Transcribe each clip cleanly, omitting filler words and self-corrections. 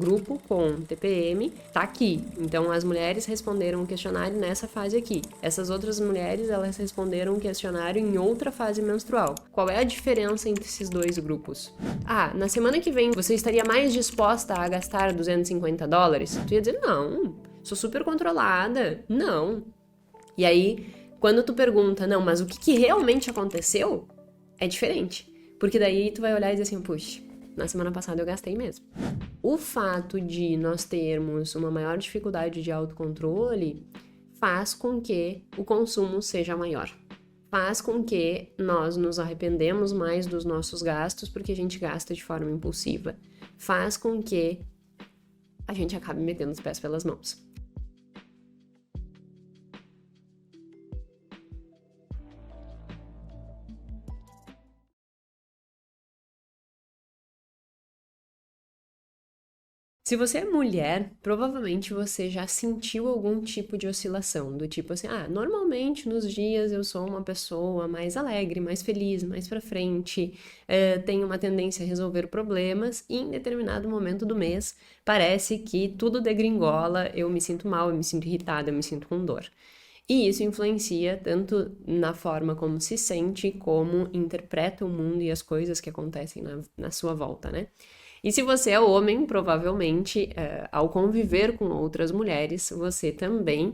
grupo com TPM tá aqui. Então, as mulheres responderam o questionário nessa fase aqui. Essas outras mulheres, elas responderam o questionário em outra fase menstrual. Qual é a diferença entre esses dois grupos? Ah, na semana que vem você estaria mais disposta a gastar $250? Tu ia dizer, não, sou super controlada. Não. E aí, quando tu pergunta, não, mas o que realmente aconteceu? É diferente. Porque daí tu vai olhar e dizer assim, puxa, na semana passada eu gastei mesmo. O fato de nós termos uma maior dificuldade de autocontrole faz com que o consumo seja maior. Faz com que nós nos arrependemos mais dos nossos gastos porque a gente gasta de forma impulsiva. Faz com que a gente acabe metendo os pés pelas mãos. Se você é mulher, provavelmente você já sentiu algum tipo de oscilação, do tipo assim, normalmente nos dias eu sou uma pessoa mais alegre, mais feliz, mais pra frente, tenho uma tendência a resolver problemas e em determinado momento do mês parece que tudo degringola, eu me sinto mal, eu me sinto irritada, eu me sinto com dor. E isso influencia tanto na forma como se sente, como interpreta o mundo e as coisas que acontecem na sua volta, né? E se você é homem, provavelmente, ao conviver com outras mulheres, você também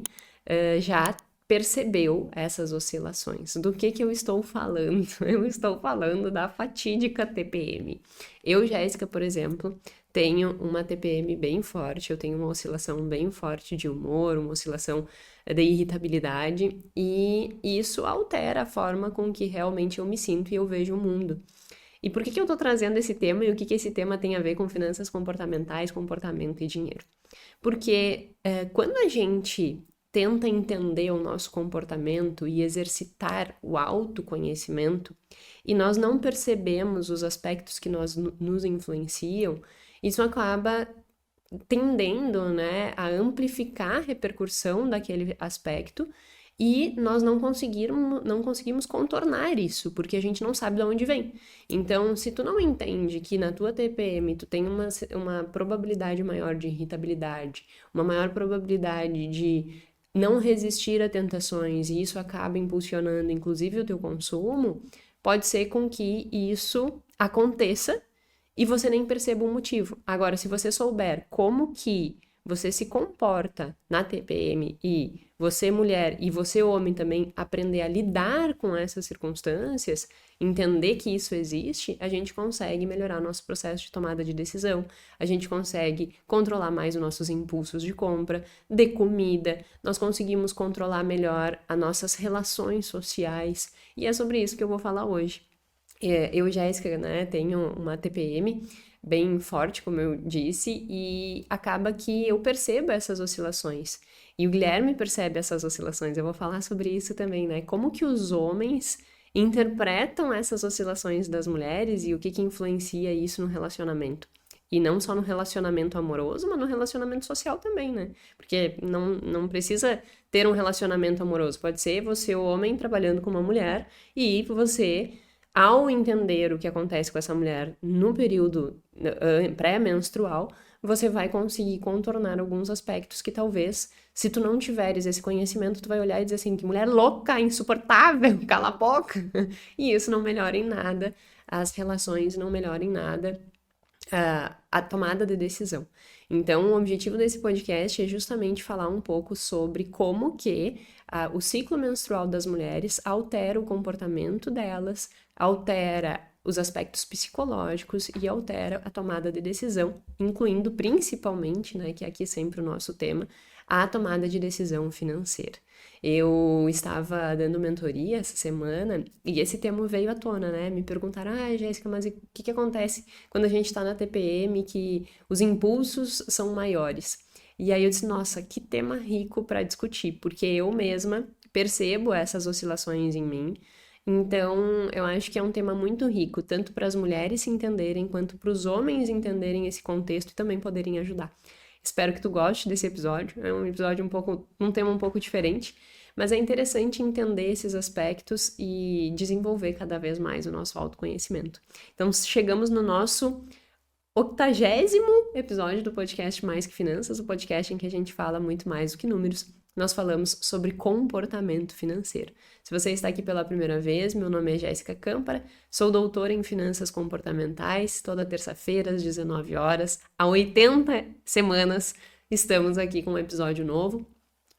já percebeu essas oscilações. Do que eu estou falando? Eu estou falando da fatídica TPM. Eu, Jéssica, por exemplo, tenho uma TPM bem forte, eu tenho uma oscilação bem forte de humor, uma oscilação de irritabilidade, e isso altera a forma com que realmente eu me sinto e eu vejo o mundo. E por que eu tô trazendo esse tema e o que esse tema tem a ver com finanças comportamentais, comportamento e dinheiro? Porque quando a gente tenta entender o nosso comportamento e exercitar o autoconhecimento, e nós não percebemos os aspectos que nos influenciam, isso acaba tendendo, né, a amplificar a repercussão daquele aspecto e nós não conseguimos contornar isso, porque a gente não sabe de onde vem. Então, se tu não entende que na tua TPM tu tem uma probabilidade maior de irritabilidade, uma maior probabilidade de não resistir a tentações e isso acaba impulsionando inclusive o teu consumo, pode ser com que isso aconteça e você nem perceba o motivo. Agora, se você souber como que você se comporta na TPM e você mulher e você homem também aprender a lidar com essas circunstâncias, entender que isso existe, a gente consegue melhorar nosso processo de tomada de decisão, a gente consegue controlar mais os nossos impulsos de compra, de comida, nós conseguimos controlar melhor as nossas relações sociais e é sobre isso que eu vou falar hoje. Eu e Jéssica, né, tenho uma TPM bem forte, como eu disse, e acaba que eu percebo essas oscilações. E o Guilherme percebe essas oscilações. Eu vou falar sobre isso também, né? Como que os homens interpretam essas oscilações das mulheres e o que influencia isso no relacionamento. E não só no relacionamento amoroso, mas no relacionamento social também, né? Porque não precisa ter um relacionamento amoroso. Pode ser você, o homem, trabalhando com uma mulher e você, ao entender o que acontece com essa mulher no período pré-menstrual, você vai conseguir contornar alguns aspectos que talvez, se tu não tiveres esse conhecimento, tu vai olhar e dizer assim, que mulher louca, insuportável, cala a boca. E isso não melhora em nada, as relações não melhoram em nada, a tomada de decisão. Então, o objetivo desse podcast é justamente falar um pouco sobre como que o ciclo menstrual das mulheres altera o comportamento delas, altera os aspectos psicológicos e altera a tomada de decisão, incluindo principalmente, né, que é aqui sempre o nosso tema, a tomada de decisão financeira. Eu estava dando mentoria essa semana e esse tema veio à tona, né? Me perguntaram, Jéssica, mas o que acontece quando a gente está na TPM que os impulsos são maiores? E aí eu disse, nossa, que tema rico para discutir, porque eu mesma percebo essas oscilações em mim. Então, eu acho que é um tema muito rico, tanto para as mulheres se entenderem, quanto para os homens entenderem esse contexto e também poderem ajudar. Espero que tu goste desse episódio. É um episódio um tema um pouco diferente, mas é interessante entender esses aspectos e desenvolver cada vez mais o nosso autoconhecimento. Então, chegamos no nosso 80º episódio do podcast Mais Que Finanças, o podcast em que a gente fala muito mais do que números. Nós falamos sobre comportamento financeiro. Se você está aqui pela primeira vez, meu nome é Jéssica Câmpara, sou doutora em finanças comportamentais, toda terça-feira às 19 horas, há 80 semanas estamos aqui com um episódio novo,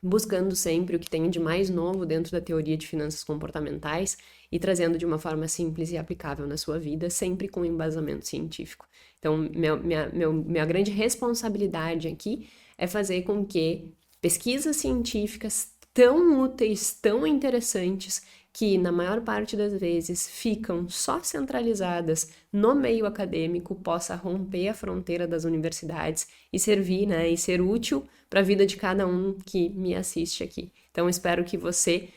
buscando sempre o que tem de mais novo dentro da teoria de finanças comportamentais e trazendo de uma forma simples e aplicável na sua vida, sempre com embasamento científico. Então, minha grande responsabilidade aqui é fazer com que pesquisas científicas tão úteis, tão interessantes, que na maior parte das vezes ficam só centralizadas no meio acadêmico, possa romper a fronteira das universidades e servir, né, e ser útil para a vida de cada um que me assiste aqui. Então, espero que você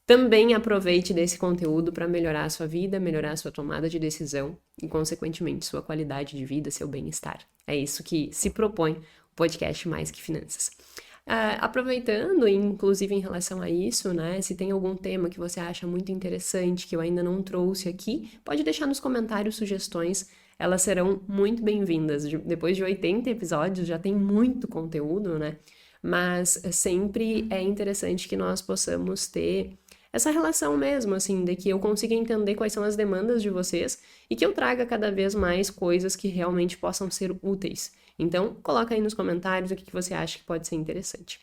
também aproveite desse conteúdo para melhorar a sua vida, melhorar a sua tomada de decisão e, consequentemente, sua qualidade de vida, seu bem-estar. É isso que se propõe o podcast Mais Que Finanças. Aproveitando, inclusive em relação a isso, né, se tem algum tema que você acha muito interessante que eu ainda não trouxe aqui, pode deixar nos comentários sugestões, elas serão muito bem-vindas. Depois de 80 episódios já tem muito conteúdo, né, mas sempre é interessante que nós possamos ter essa relação mesmo, assim, de que eu consiga entender quais são as demandas de vocês e que eu traga cada vez mais coisas que realmente possam ser úteis. Então, coloca aí nos comentários o que você acha que pode ser interessante.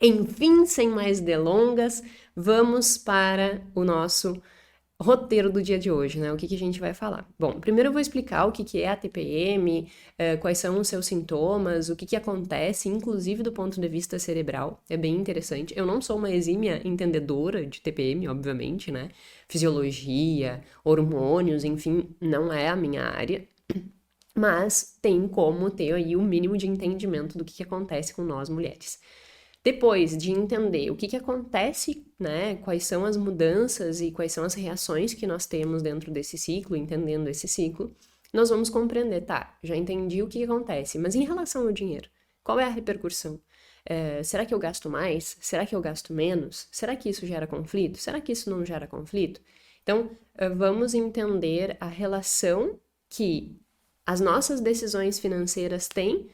Enfim, sem mais delongas, vamos para o nosso roteiro do dia de hoje, né? O que a gente vai falar? Bom, primeiro eu vou explicar o que é a TPM, quais são os seus sintomas, o que acontece, inclusive do ponto de vista cerebral. É bem interessante. Eu não sou uma exímia entendedora de TPM, obviamente, né? Fisiologia, hormônios, enfim, não é a minha área. Mas tem como ter aí o mínimo de entendimento do que acontece com nós mulheres. Depois de entender o que acontece, né, quais são as mudanças e quais são as reações que nós temos dentro desse ciclo, entendendo esse ciclo, nós vamos compreender, tá, já entendi o que acontece, mas em relação ao dinheiro, qual é a repercussão? Será que eu gasto mais? Será que eu gasto menos? Será que isso gera conflito? Será que isso não gera conflito? Então, vamos entender a relação que as nossas decisões financeiras têm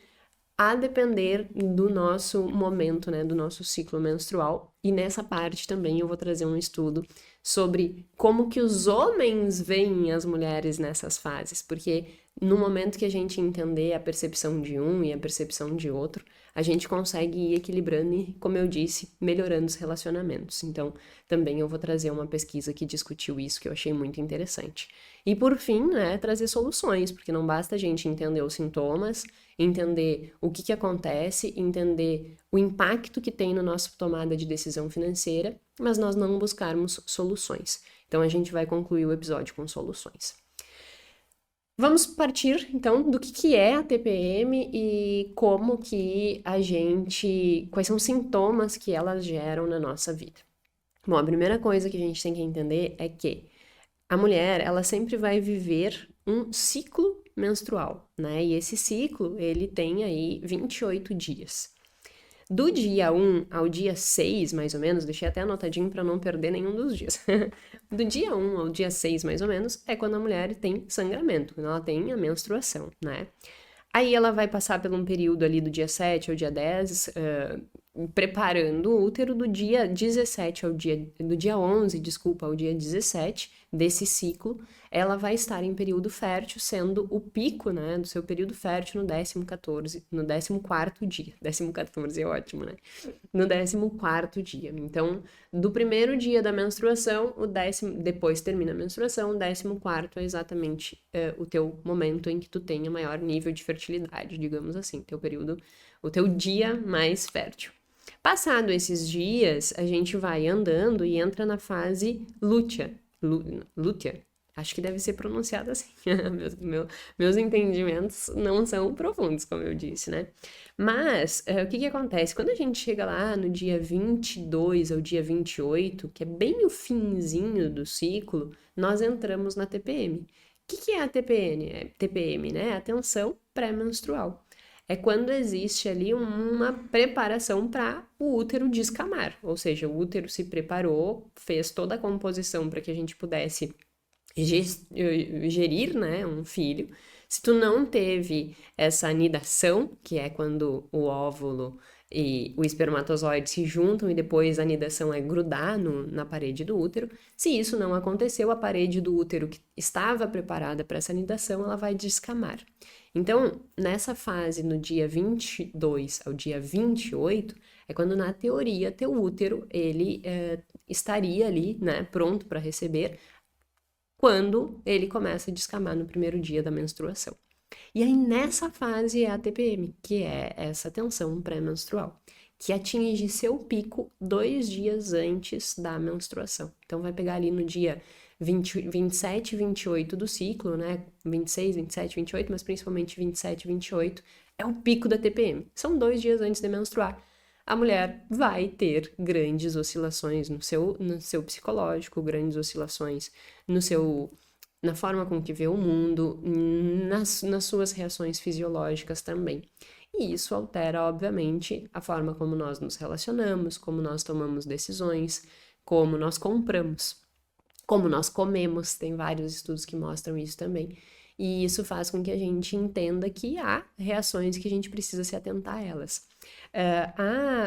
a depender do nosso momento, né, do nosso ciclo menstrual. E nessa parte também eu vou trazer um estudo sobre como que os homens veem as mulheres nessas fases, porque no momento que a gente entender a percepção de um e a percepção de outro, a gente consegue ir equilibrando e, como eu disse, melhorando os relacionamentos. Então, também eu vou trazer uma pesquisa que discutiu isso, que eu achei muito interessante. E, por fim, né, trazer soluções, porque não basta a gente entender os sintomas, entender o que acontece, entender o impacto que tem na nossa tomada de decisão financeira, mas nós não buscarmos soluções. Então, a gente vai concluir o episódio com soluções. Vamos partir, então, do que é a TPM e como que quais são os sintomas que elas geram na nossa vida. Bom, a primeira coisa que a gente tem que entender é que a mulher, ela sempre vai viver um ciclo menstrual, né? E esse ciclo, ele tem aí 28 dias. Do dia 1 ao dia 6, mais ou menos, deixei até anotadinho para não perder nenhum dos dias. Do dia 1 ao dia 6, mais ou menos, é quando a mulher tem sangramento, quando ela tem a menstruação, né? Aí ela vai passar por um período ali do dia 7 ao dia 10, preparando o útero do dia 17 do dia 11, desculpa, ao dia 17 desse ciclo, ela vai estar em período fértil, sendo o pico, né, do seu período fértil no 14º dia. 14 é ótimo, né? No 14º dia. Então, do primeiro dia da menstruação, depois termina a menstruação, o 14º é exatamente o teu momento em que tu tenha maior nível de fertilidade, digamos assim, o teu dia mais fértil. Passado esses dias, a gente vai andando e entra na fase lútea. Lútea? Acho que deve ser pronunciado assim. Meus entendimentos não são profundos, como eu disse, né? Mas, o que acontece? Quando a gente chega lá no dia 22 ao dia 28, que é bem o finzinho do ciclo, nós entramos na TPM. O que é a TPM? TPM, né? Atenção pré-menstrual. É quando existe ali uma preparação para o útero descamar, ou seja, o útero se preparou, fez toda a composição para que a gente pudesse gerir, né, um filho, Se tu não teve essa anidação, que é quando o óvulo e o espermatozoide se juntam e depois a anidação é grudar na parede do útero, se isso não aconteceu, a parede do útero que estava preparada para essa anidação, ela vai descamar. Então, nessa fase, no dia 22 ao dia 28, é quando, na teoria, teu útero, ele estaria ali, né, pronto para receber, quando ele começa a descamar no primeiro dia da menstruação. E aí, nessa fase, é a TPM, que é essa tensão pré-menstrual, que atinge seu pico 2 dias antes da menstruação. Então, vai pegar ali no dia 27 e 28 do ciclo, né? 26, 27, 28, mas principalmente 27 e 28 é o pico da TPM. São 2 dias antes de menstruar. A mulher vai ter grandes oscilações no seu psicológico, grandes oscilações na forma com que vê o mundo, nas suas reações fisiológicas também. E isso altera, obviamente, a forma como nós nos relacionamos, como nós tomamos decisões, como nós compramos, como nós comemos. Tem vários estudos que mostram isso também. E isso faz com que a gente entenda que há reações que a gente precisa se atentar a elas.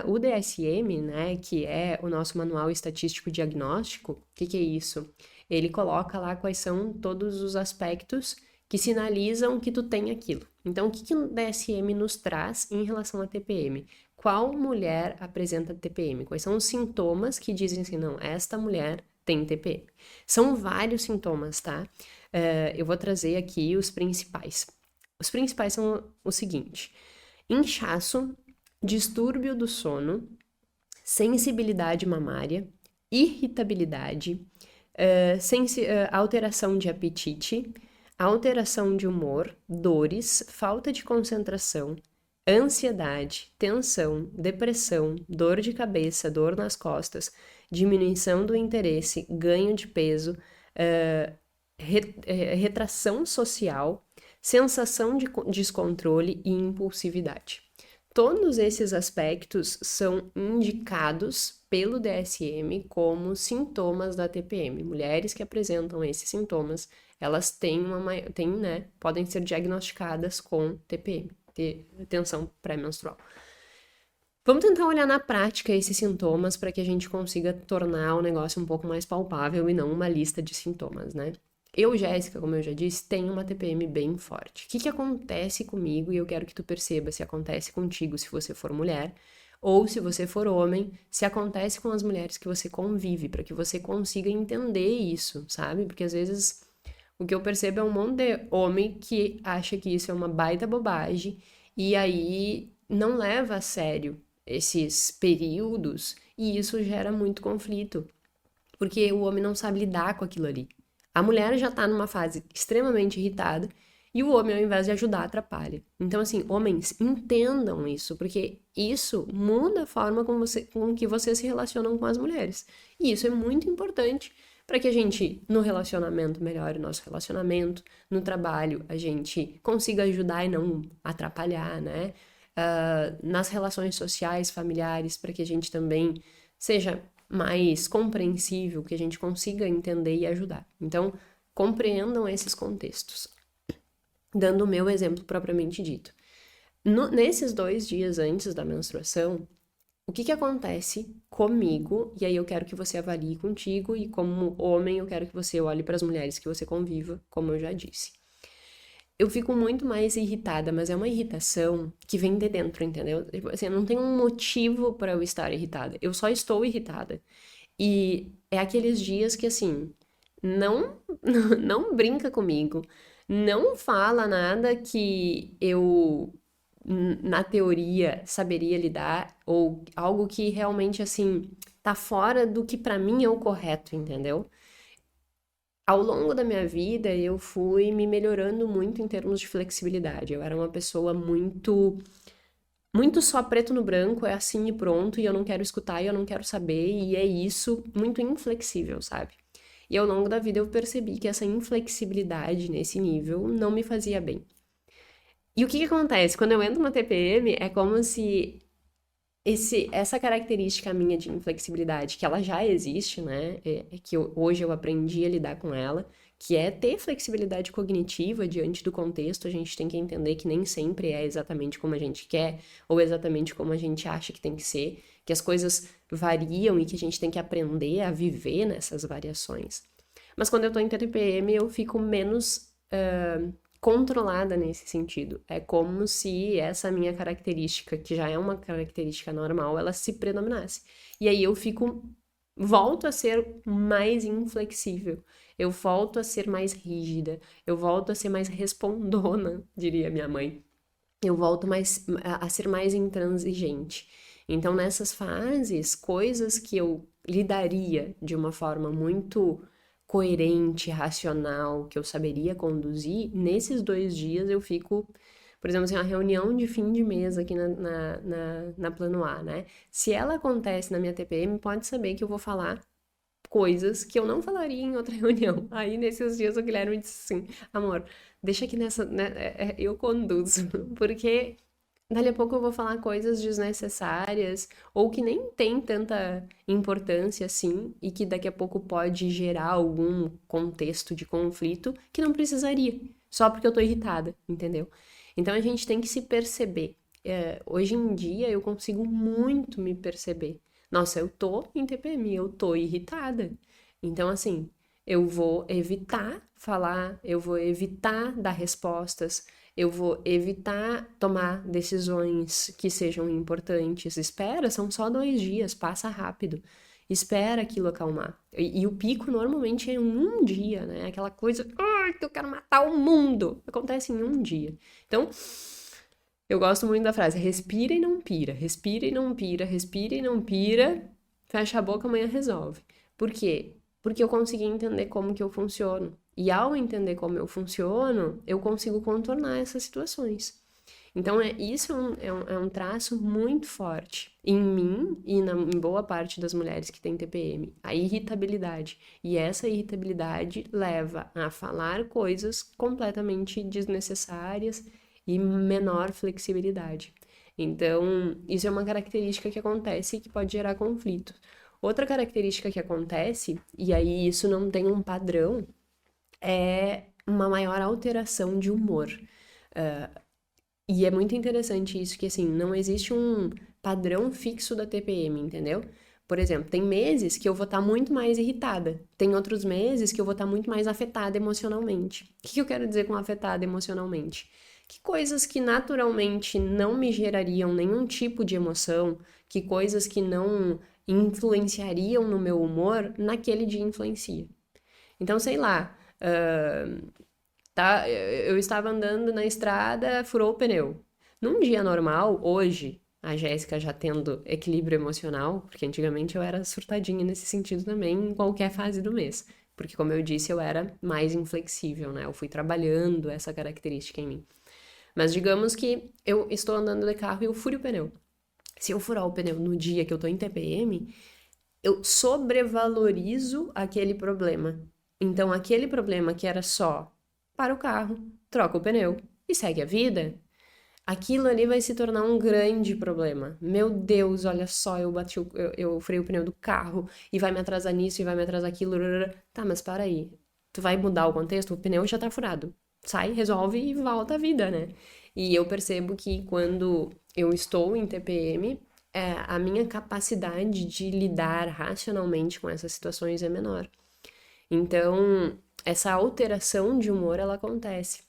O DSM, né, que é o nosso Manual Estatístico Diagnóstico, o que é isso? Ele coloca lá quais são todos os aspectos que sinalizam que tu tem aquilo. Então, o que o DSM nos traz em relação à TPM? Qual mulher apresenta TPM? Quais são os sintomas que dizem assim, não, esta mulher tem TPM? São vários sintomas, tá? Eu vou trazer aqui os principais. Os principais são o seguinte: inchaço, distúrbio do sono, sensibilidade mamária, irritabilidade, alteração de apetite, alteração de humor, dores, falta de concentração, ansiedade, tensão, depressão, dor de cabeça, dor nas costas, diminuição do interesse, ganho de peso, retração social, sensação de descontrole e impulsividade. Todos esses aspectos são indicados pelo DSM como sintomas da TPM. Mulheres que apresentam esses sintomas, elas podem ser diagnosticadas com TPM, tensão pré-menstrual. Vamos tentar olhar na prática esses sintomas para que a gente consiga tornar o negócio um pouco mais palpável e não uma lista de sintomas, né? Eu, Jéssica, como eu já disse, tenho uma TPM bem forte. O que acontece comigo? E eu quero que tu perceba se acontece contigo se você for mulher, ou se você for homem, se acontece com as mulheres que você convive, para que você consiga entender isso, sabe? Porque às vezes o que eu percebo é um monte de homem que acha que isso é uma baita bobagem e aí não leva a sério esses períodos e isso gera muito conflito, porque o homem não sabe lidar com aquilo ali. A mulher já tá numa fase extremamente irritada e o homem, ao invés de ajudar, atrapalha. Então, assim, homens, entendam isso, porque isso muda a forma com que vocês se relacionam com as mulheres. E isso é muito importante para que a gente, no relacionamento, melhore o nosso relacionamento, no trabalho, a gente consiga ajudar e não atrapalhar, né? Nas relações sociais, familiares, para que a gente também seja mais compreensível, que a gente consiga entender e ajudar. Então, compreendam esses contextos. Dando o meu exemplo propriamente dito. Nesses 2 dias antes da menstruação, o que acontece comigo? E aí eu quero que você avalie contigo, e como homem eu quero que você olhe para as mulheres que você conviva, como eu já disse. Eu fico muito mais irritada, mas é uma irritação que vem de dentro, entendeu? Assim, não tem um motivo para eu estar irritada. Eu só estou irritada. E é aqueles dias que, assim, não, não brinca comigo, não fala nada que eu, na teoria, saberia lidar, ou algo que realmente, assim, tá fora do que para mim é o correto, entendeu? Ao longo da minha vida, eu fui me melhorando muito em termos de flexibilidade. Eu era uma pessoa muito só preto no branco, é assim e pronto, e eu não quero escutar, e eu não quero saber, e é isso, muito inflexível, sabe? E ao longo da vida eu percebi que essa inflexibilidade nesse nível não me fazia bem. E o que acontece? Quando eu entro numa TPM, é como se essa característica minha de inflexibilidade, que ela já existe, né? Que hoje eu aprendi a lidar com ela, que é ter flexibilidade cognitiva diante do contexto. A gente tem que entender que nem sempre é exatamente como a gente quer ou exatamente como a gente acha que tem que ser, que as coisas variam e que a gente tem que aprender a viver nessas variações. Mas quando eu tô em TPM, eu fico menos controlada nesse sentido. É como se essa minha característica, que já é uma característica normal, ela se predominasse. E aí eu volto a ser mais inflexível, eu volto a ser mais rígida, eu volto a ser mais respondona, diria minha mãe. Eu volto a ser mais intransigente. Então, nessas fases, coisas que eu lidaria de uma forma muito coerente, racional, que eu saberia conduzir, nesses 2 dias eu fico, por exemplo, assim, uma reunião de fim de mês aqui na Plano A, né? Se ela acontece na minha TPM, pode saber que eu vou falar coisas que eu não falaria em outra reunião. Aí, nesses dias, o Guilherme disse assim, amor, deixa que nessa, né, eu conduzo, porque dali a pouco eu vou falar coisas desnecessárias ou que nem tem tanta importância assim e que daqui a pouco pode gerar algum contexto de conflito que não precisaria, só porque eu tô irritada, entendeu? Então a gente tem que se perceber. Hoje em dia eu consigo muito me perceber. Nossa, eu tô em TPM, eu tô irritada. Então, assim, eu vou evitar falar, eu vou evitar dar respostas, eu vou evitar tomar decisões que sejam importantes. Espera, são só 2 dias, passa rápido. Espera aquilo acalmar. E o pico normalmente é em um dia, né? Aquela coisa, ai, que eu quero matar o mundo. Acontece em um dia. Então, eu gosto muito da frase: respira e não pira, respira e não pira, respira e não pira, fecha a boca, amanhã resolve. Por quê? Porque eu consegui entender como que eu funciono. E ao entender como eu funciono, eu consigo contornar essas situações. Então, isso é um traço muito forte em mim e em boa parte das mulheres que têm TPM, a irritabilidade. E essa irritabilidade leva a falar coisas completamente desnecessárias e menor flexibilidade. Então, isso é uma característica que acontece e que pode gerar conflito. Outra característica que acontece, e aí isso não tem um padrão, é uma maior alteração de humor. E é muito interessante isso, que assim, não existe um padrão fixo da TPM, entendeu? Por exemplo, tem meses que eu vou estar muito mais irritada, tem outros meses que eu vou estar muito mais afetada emocionalmente. O que eu quero dizer com afetada emocionalmente? Que coisas que naturalmente não me gerariam nenhum tipo de emoção, que coisas que não influenciariam no meu humor, naquele dia influencia. Então, sei lá, tá? Eu estava andando na estrada, furou o pneu. Num dia normal, hoje, a Jéssica já tendo equilíbrio emocional, porque antigamente eu era surtadinha nesse sentido também, em qualquer fase do mês. Porque, como eu disse, eu era mais inflexível, né? Eu fui trabalhando essa característica em mim. Mas digamos que eu estou andando de carro e eu furo o pneu. Se eu furar o pneu no dia que eu tô em TPM, eu sobrevalorizo aquele problema. Então, aquele problema que era só para o carro, troca o pneu e segue a vida, aquilo ali vai se tornar um grande problema. Meu Deus, olha só, eu furei o pneu do carro e vai me atrasar nisso e vai me atrasar aquilo. Tá, mas para aí. Tu vai mudar o contexto? O pneu já tá furado. Sai, resolve e volta à vida, né? E eu percebo que quando eu estou em TPM, a minha capacidade de lidar racionalmente com essas situações é menor. Então, essa alteração de humor, ela acontece.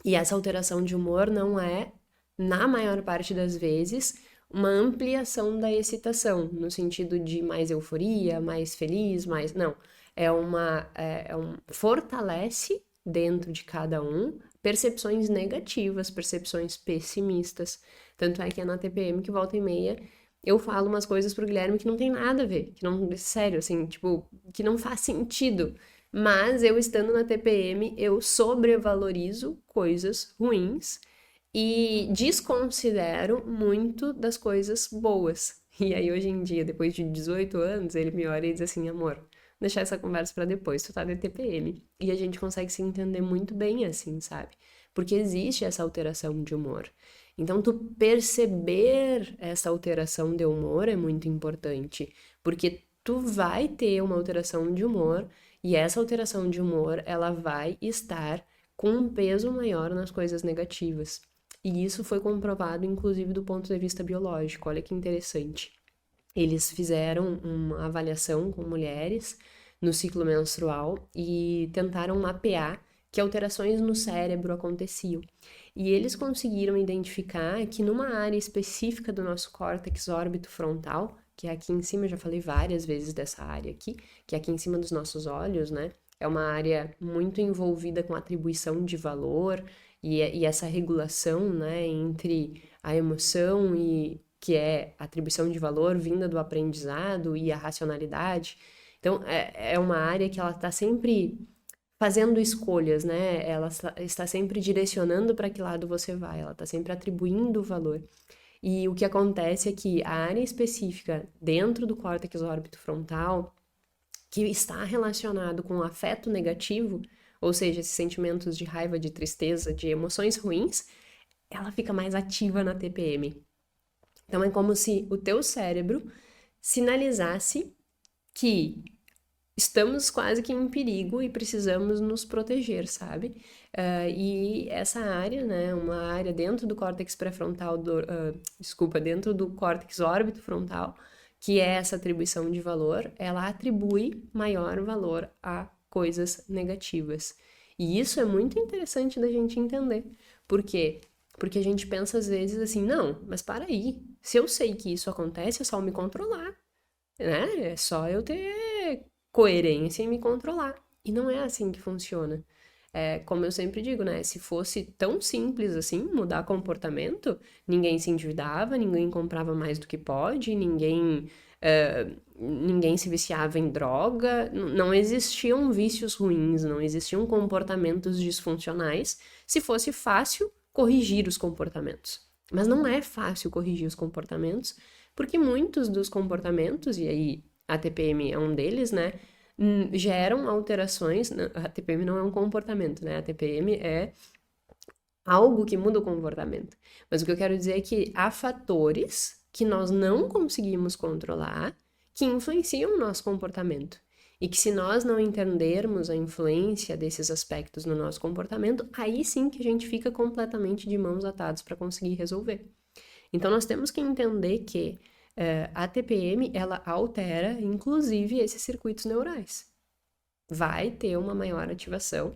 E essa alteração de humor não é, na maior parte das vezes, uma ampliação da excitação, no sentido de mais euforia, mais feliz, mais. Não. Fortalece dentro de cada um percepções negativas, percepções pessimistas. Tanto é que é na TPM que volta e meia eu falo umas coisas pro Guilherme que não tem nada a ver, que não, sério, assim, tipo, que não faz sentido. Mas eu estando na TPM, eu sobrevalorizo coisas ruins e desconsidero muito das coisas boas. E aí, hoje em dia, depois de 18 anos, ele me olha e diz assim: amor, deixar essa conversa pra depois, tu tá na TPM. E a gente consegue se entender muito bem assim, sabe? Porque existe essa alteração de humor. Então, tu perceber essa alteração de humor é muito importante, porque tu vai ter uma alteração de humor E essa alteração de humor, ela vai estar com um peso maior nas coisas negativas. E isso foi comprovado, inclusive, do ponto de vista biológico. Olha que interessante. Eles fizeram uma avaliação com mulheres no ciclo menstrual e tentaram mapear que alterações no cérebro aconteciam. E eles conseguiram identificar que numa área específica do nosso córtex órbito-frontal, que é aqui em cima, eu já falei várias vezes dessa área aqui, que é aqui em cima dos nossos olhos, né? É uma área muito envolvida com atribuição de valor e essa regulação, né, entre a emoção e que é a atribuição de valor vinda do aprendizado e a racionalidade. Então, é uma área que ela está sempre fazendo escolhas, né? Ela está sempre direcionando para que lado você vai, ela está sempre atribuindo valor. E o que acontece é que a área específica dentro do córtex órbito frontal, que está relacionado com o afeto negativo, ou seja, esses sentimentos de raiva, de tristeza, de emoções ruins, ela fica mais ativa na TPM. Então é como se o teu cérebro sinalizasse que estamos quase que em perigo e precisamos nos proteger, sabe? E essa área, né, uma área dentro do córtex pré-frontal, dentro do córtex órbito frontal, que é essa atribuição de valor, ela atribui maior valor a coisas negativas. E isso é muito interessante da gente entender. Por quê? Porque a gente pensa às vezes assim, não, mas para aí, se eu sei que isso acontece, é só me controlar, né? É só eu ter coerência em me controlar. E não é assim que funciona. É, como eu sempre digo, né? Se fosse tão simples assim, mudar comportamento, ninguém se endividava, ninguém comprava mais do que pode, ninguém se viciava em droga, não existiam vícios ruins, não existiam comportamentos disfuncionais, se fosse fácil corrigir os comportamentos. Mas não é fácil corrigir os comportamentos, porque muitos dos comportamentos, e aí a TPM é um deles, né? Geram alterações. A TPM não é um comportamento, né? A TPM é algo que muda o comportamento. Mas o que eu quero dizer é que há fatores que nós não conseguimos controlar que influenciam o nosso comportamento. E que se nós não entendermos a influência desses aspectos no nosso comportamento, aí sim que a gente fica completamente de mãos atadas para conseguir resolver. Então nós temos que entender que a TPM, ela altera, inclusive, esses circuitos neurais. Vai ter uma maior ativação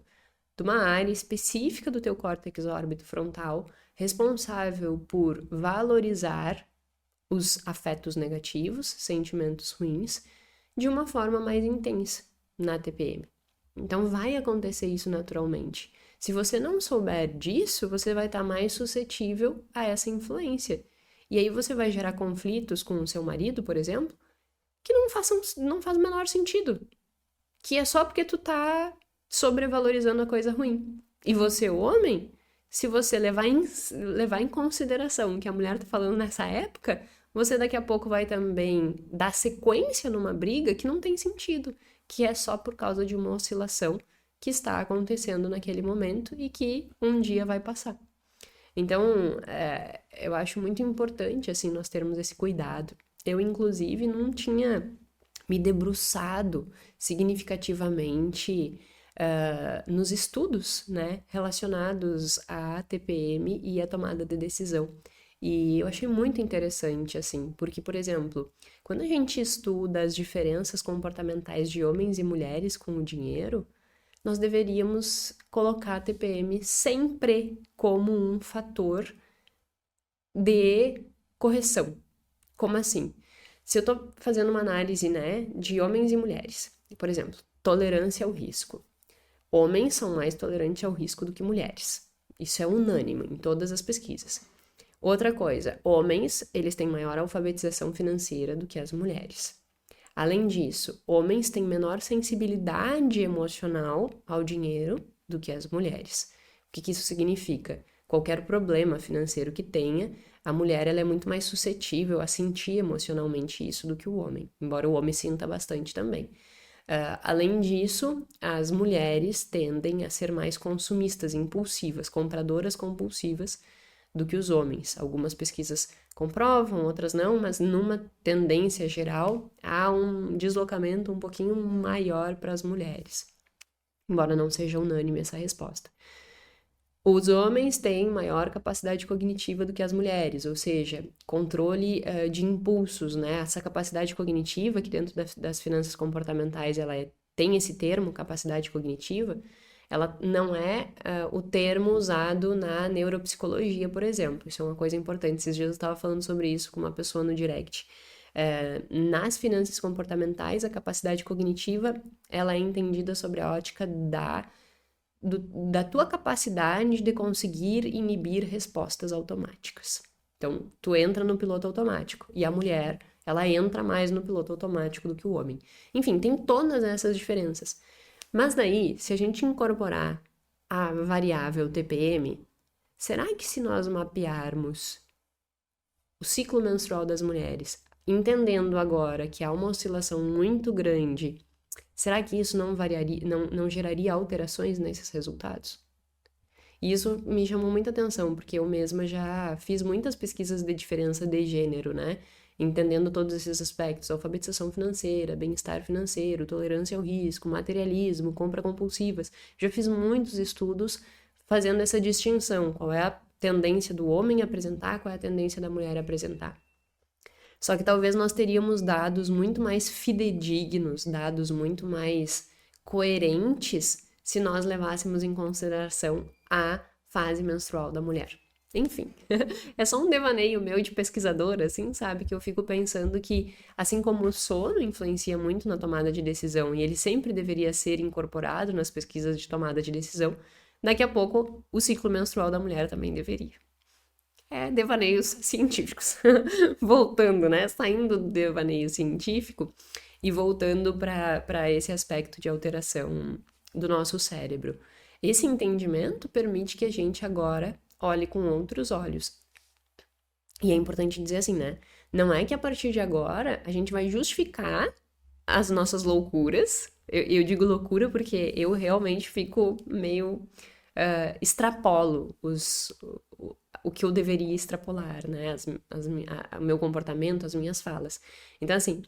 de uma área específica do teu córtex órbito frontal, responsável por valorizar os afetos negativos, sentimentos ruins, de uma forma mais intensa na TPM. Então vai acontecer isso naturalmente. Se você não souber disso, você vai estar mais suscetível a essa influência. E aí você vai gerar conflitos com o seu marido, por exemplo, que não faz o menor sentido. Que é só porque tu tá sobrevalorizando a coisa ruim. E você, homem, se você levar em consideração o que a mulher tá falando nessa época, você daqui a pouco vai também dar sequência numa briga que não tem sentido, que é só por causa de uma oscilação que está acontecendo naquele momento e que um dia vai passar. Então, eu acho muito importante, assim, nós termos esse cuidado. Eu, inclusive, não tinha me debruçado significativamente nos estudos, né, relacionados à TPM e à tomada de decisão. E eu achei muito interessante, assim, porque, por exemplo, quando a gente estuda as diferenças comportamentais de homens e mulheres com o dinheiro, nós deveríamos colocar a TPM sempre como um fator de correção. Como assim? Se eu tô fazendo uma análise, né, de homens e mulheres, por exemplo, tolerância ao risco. Homens são mais tolerantes ao risco do que mulheres. Isso é unânime em todas as pesquisas. Outra coisa, homens, eles têm maior alfabetização financeira do que as mulheres. Além disso, homens têm menor sensibilidade emocional ao dinheiro do que as mulheres. O que isso significa? Qualquer problema financeiro que tenha, a mulher ela é muito mais suscetível a sentir emocionalmente isso do que o homem, embora o homem sinta bastante também. Além disso, as mulheres tendem a ser mais consumistas, impulsivas, compradoras compulsivas do que os homens. Algumas pesquisas comprovam, outras não, mas numa tendência geral, há um deslocamento um pouquinho maior para as mulheres, embora não seja unânime essa resposta. Os homens têm maior capacidade cognitiva do que as mulheres, ou seja, controle de impulsos, né? Essa capacidade cognitiva, que dentro das finanças comportamentais tem esse termo, capacidade cognitiva, ela não é o termo usado na neuropsicologia, por exemplo. Isso é uma coisa importante. Esses dias eu estava falando sobre isso com uma pessoa no direct. Nas finanças comportamentais, a capacidade cognitiva, ela é entendida sobre a ótica da tua capacidade de conseguir inibir respostas automáticas. Então, tu entra no piloto automático. E a mulher, ela entra mais no piloto automático do que o homem. Enfim, tem todas essas diferenças. Mas daí, se a gente incorporar a variável TPM, será que se nós mapearmos o ciclo menstrual das mulheres, entendendo agora que há uma oscilação muito grande, será que isso não geraria alterações nesses resultados? E isso me chamou muita atenção, porque eu mesma já fiz muitas pesquisas de diferença de gênero, né? Entendendo todos esses aspectos, alfabetização financeira, bem-estar financeiro, tolerância ao risco, materialismo, compra compulsivas. Já fiz muitos estudos fazendo essa distinção, qual é a tendência do homem apresentar, qual é a tendência da mulher apresentar. Só que talvez nós teríamos dados muito mais fidedignos, dados muito mais coerentes, se nós levássemos em consideração a fase menstrual da mulher. Enfim, é só um devaneio meu de pesquisadora, assim, sabe? Que eu fico pensando que, assim como o sono influencia muito na tomada de decisão e ele sempre deveria ser incorporado nas pesquisas de tomada de decisão, daqui a pouco o ciclo menstrual da mulher também deveria. Devaneios científicos. Voltando, né? Saindo do devaneio científico e voltando para esse aspecto de alteração do nosso cérebro. Esse entendimento permite que a gente agora olhe com outros olhos. E é importante dizer assim, né? Não é que a partir de agora a gente vai justificar as nossas loucuras. Eu digo loucura porque eu realmente fico meio... extrapolo o que eu deveria extrapolar, né? O meu comportamento, as minhas falas. Então, assim,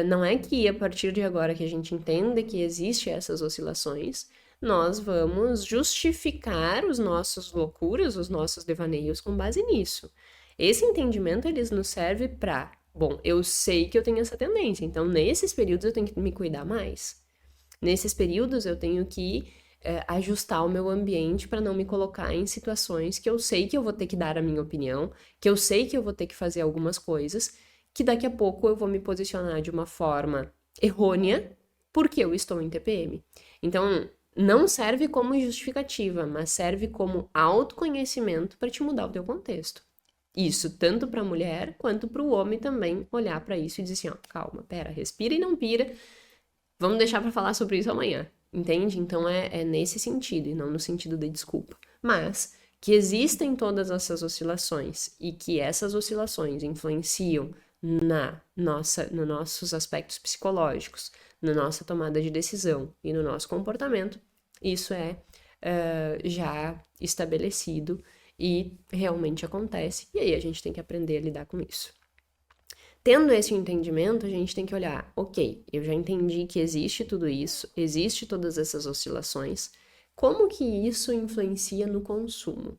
não é que a partir de agora que a gente entende que existem essas oscilações, nós vamos justificar os nossos loucuras, os nossos devaneios com base nisso. Esse entendimento, eles nos serve para, bom, eu sei que eu tenho essa tendência, então nesses períodos eu tenho que me cuidar mais. Nesses períodos eu tenho que ajustar o meu ambiente para não me colocar em situações que eu sei que eu vou ter que dar a minha opinião, que eu sei que eu vou ter que fazer algumas coisas, que daqui a pouco eu vou me posicionar de uma forma errônea porque eu estou em TPM. Então, não serve como justificativa, mas serve como autoconhecimento para te mudar o teu contexto. Isso tanto para a mulher quanto para o homem também olhar para isso e dizer assim, ó, calma, pera, respira e não pira, vamos deixar para falar sobre isso amanhã, entende? Então é nesse sentido e não no sentido de desculpa. Mas que existem todas essas oscilações e que essas oscilações influenciam nos nossos aspectos psicológicos, na nossa tomada de decisão e no nosso comportamento, isso é já estabelecido e realmente acontece, e aí a gente tem que aprender a lidar com isso. Tendo esse entendimento, a gente tem que olhar, ok, eu já entendi que existe tudo isso, existe todas essas oscilações, como que isso influencia no consumo?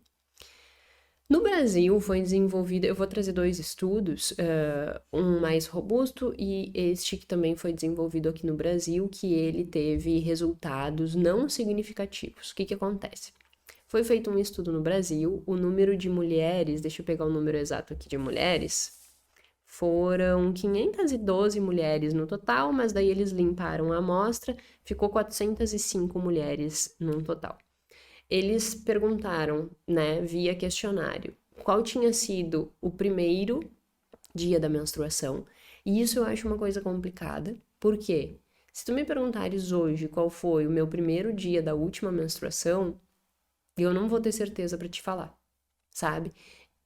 No Brasil foi desenvolvido, eu vou trazer 2 estudos, um mais robusto e este que também foi desenvolvido aqui no Brasil, que ele teve resultados não significativos. O que acontece? Foi feito um estudo no Brasil, o número de mulheres, deixa eu pegar o número exato aqui de mulheres, foram 512 mulheres no total, mas daí eles limparam a amostra, ficou 405 mulheres no total. Eles perguntaram, né, via questionário, qual tinha sido o primeiro dia da menstruação. E isso eu acho uma coisa complicada, porque se tu me perguntares hoje qual foi o meu primeiro dia da última menstruação, eu não vou ter certeza para te falar, sabe?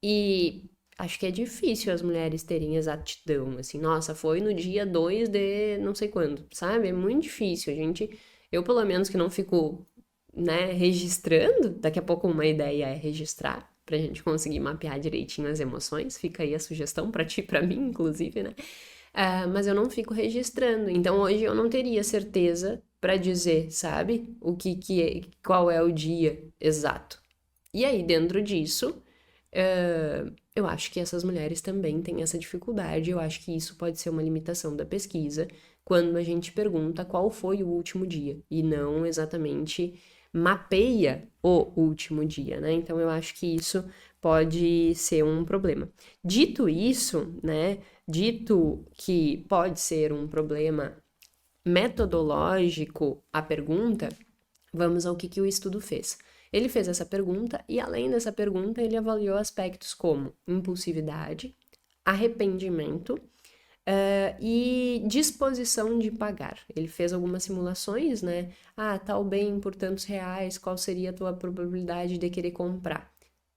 E acho que é difícil as mulheres terem exatidão, assim, nossa, foi no dia 2 de não sei quando, sabe? É muito difícil, eu pelo menos que não fico, né, registrando, daqui a pouco uma ideia é registrar, pra gente conseguir mapear direitinho as emoções. Fica aí a sugestão pra ti e pra mim, inclusive, né? Mas eu não fico registrando. Então hoje eu não teria certeza pra dizer, sabe? Qual é o dia exato. E aí, dentro disso, eu acho que essas mulheres também têm essa dificuldade. Eu acho que isso pode ser uma limitação da pesquisa quando a gente pergunta qual foi o último dia e não exatamente mapeia o último dia, né? Então eu acho que isso pode ser um problema. Dito isso, né? Dito que pode ser um problema metodológico a pergunta, vamos ao que o estudo fez. Ele fez essa pergunta e, além dessa pergunta, ele avaliou aspectos como impulsividade, arrependimento e disposição de pagar. Ele fez algumas simulações, né? Tal bem por tantos reais, qual seria a tua probabilidade de querer comprar?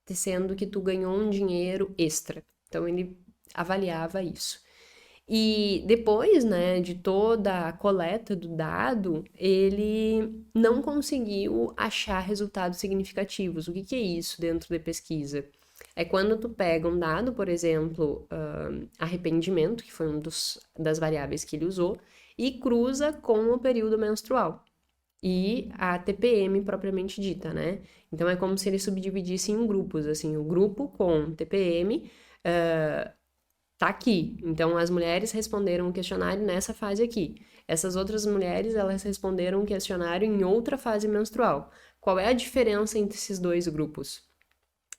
Sendo que tu ganhou um dinheiro extra. Então, ele avaliava isso. E depois, né, de toda a coleta do dado, ele não conseguiu achar resultados significativos. O que é isso dentro da pesquisa? É quando tu pega um dado, por exemplo, arrependimento, que foi das variáveis que ele usou, e cruza com o período menstrual e a TPM propriamente dita, né? Então é como se ele subdividisse em grupos, assim, o grupo com TPM tá aqui. Então, as mulheres responderam o questionário nessa fase aqui. Essas outras mulheres, elas responderam o questionário em outra fase menstrual. Qual é a diferença entre esses dois grupos?